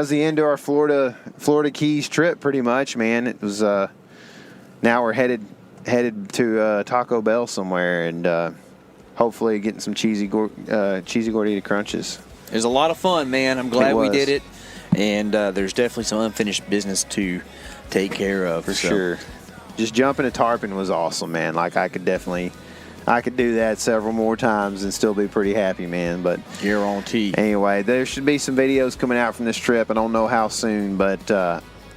the end of our Florida Keys trip pretty much, man. It was now we're headed to Taco Bell somewhere, and hopefully getting some cheesy gordita crunches. It was a lot of fun, man. I'm glad we did it, and there's definitely some unfinished business to take care of. For sure. Just jumping a tarpon was awesome, man. Like I could do that several more times and still be pretty happy, man. But guarantee. Anyway, there should be some videos coming out from this trip. I don't know how soon, but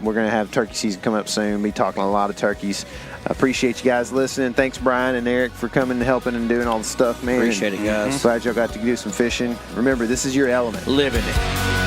we're going to have turkey season come up soon. Be talking a lot of turkeys. I appreciate you guys listening. Thanks, Brian and Eric, for coming and helping and doing all the stuff, man. Appreciate it, guys. Glad y'all got to do some fishing. Remember, this is your element. Living it.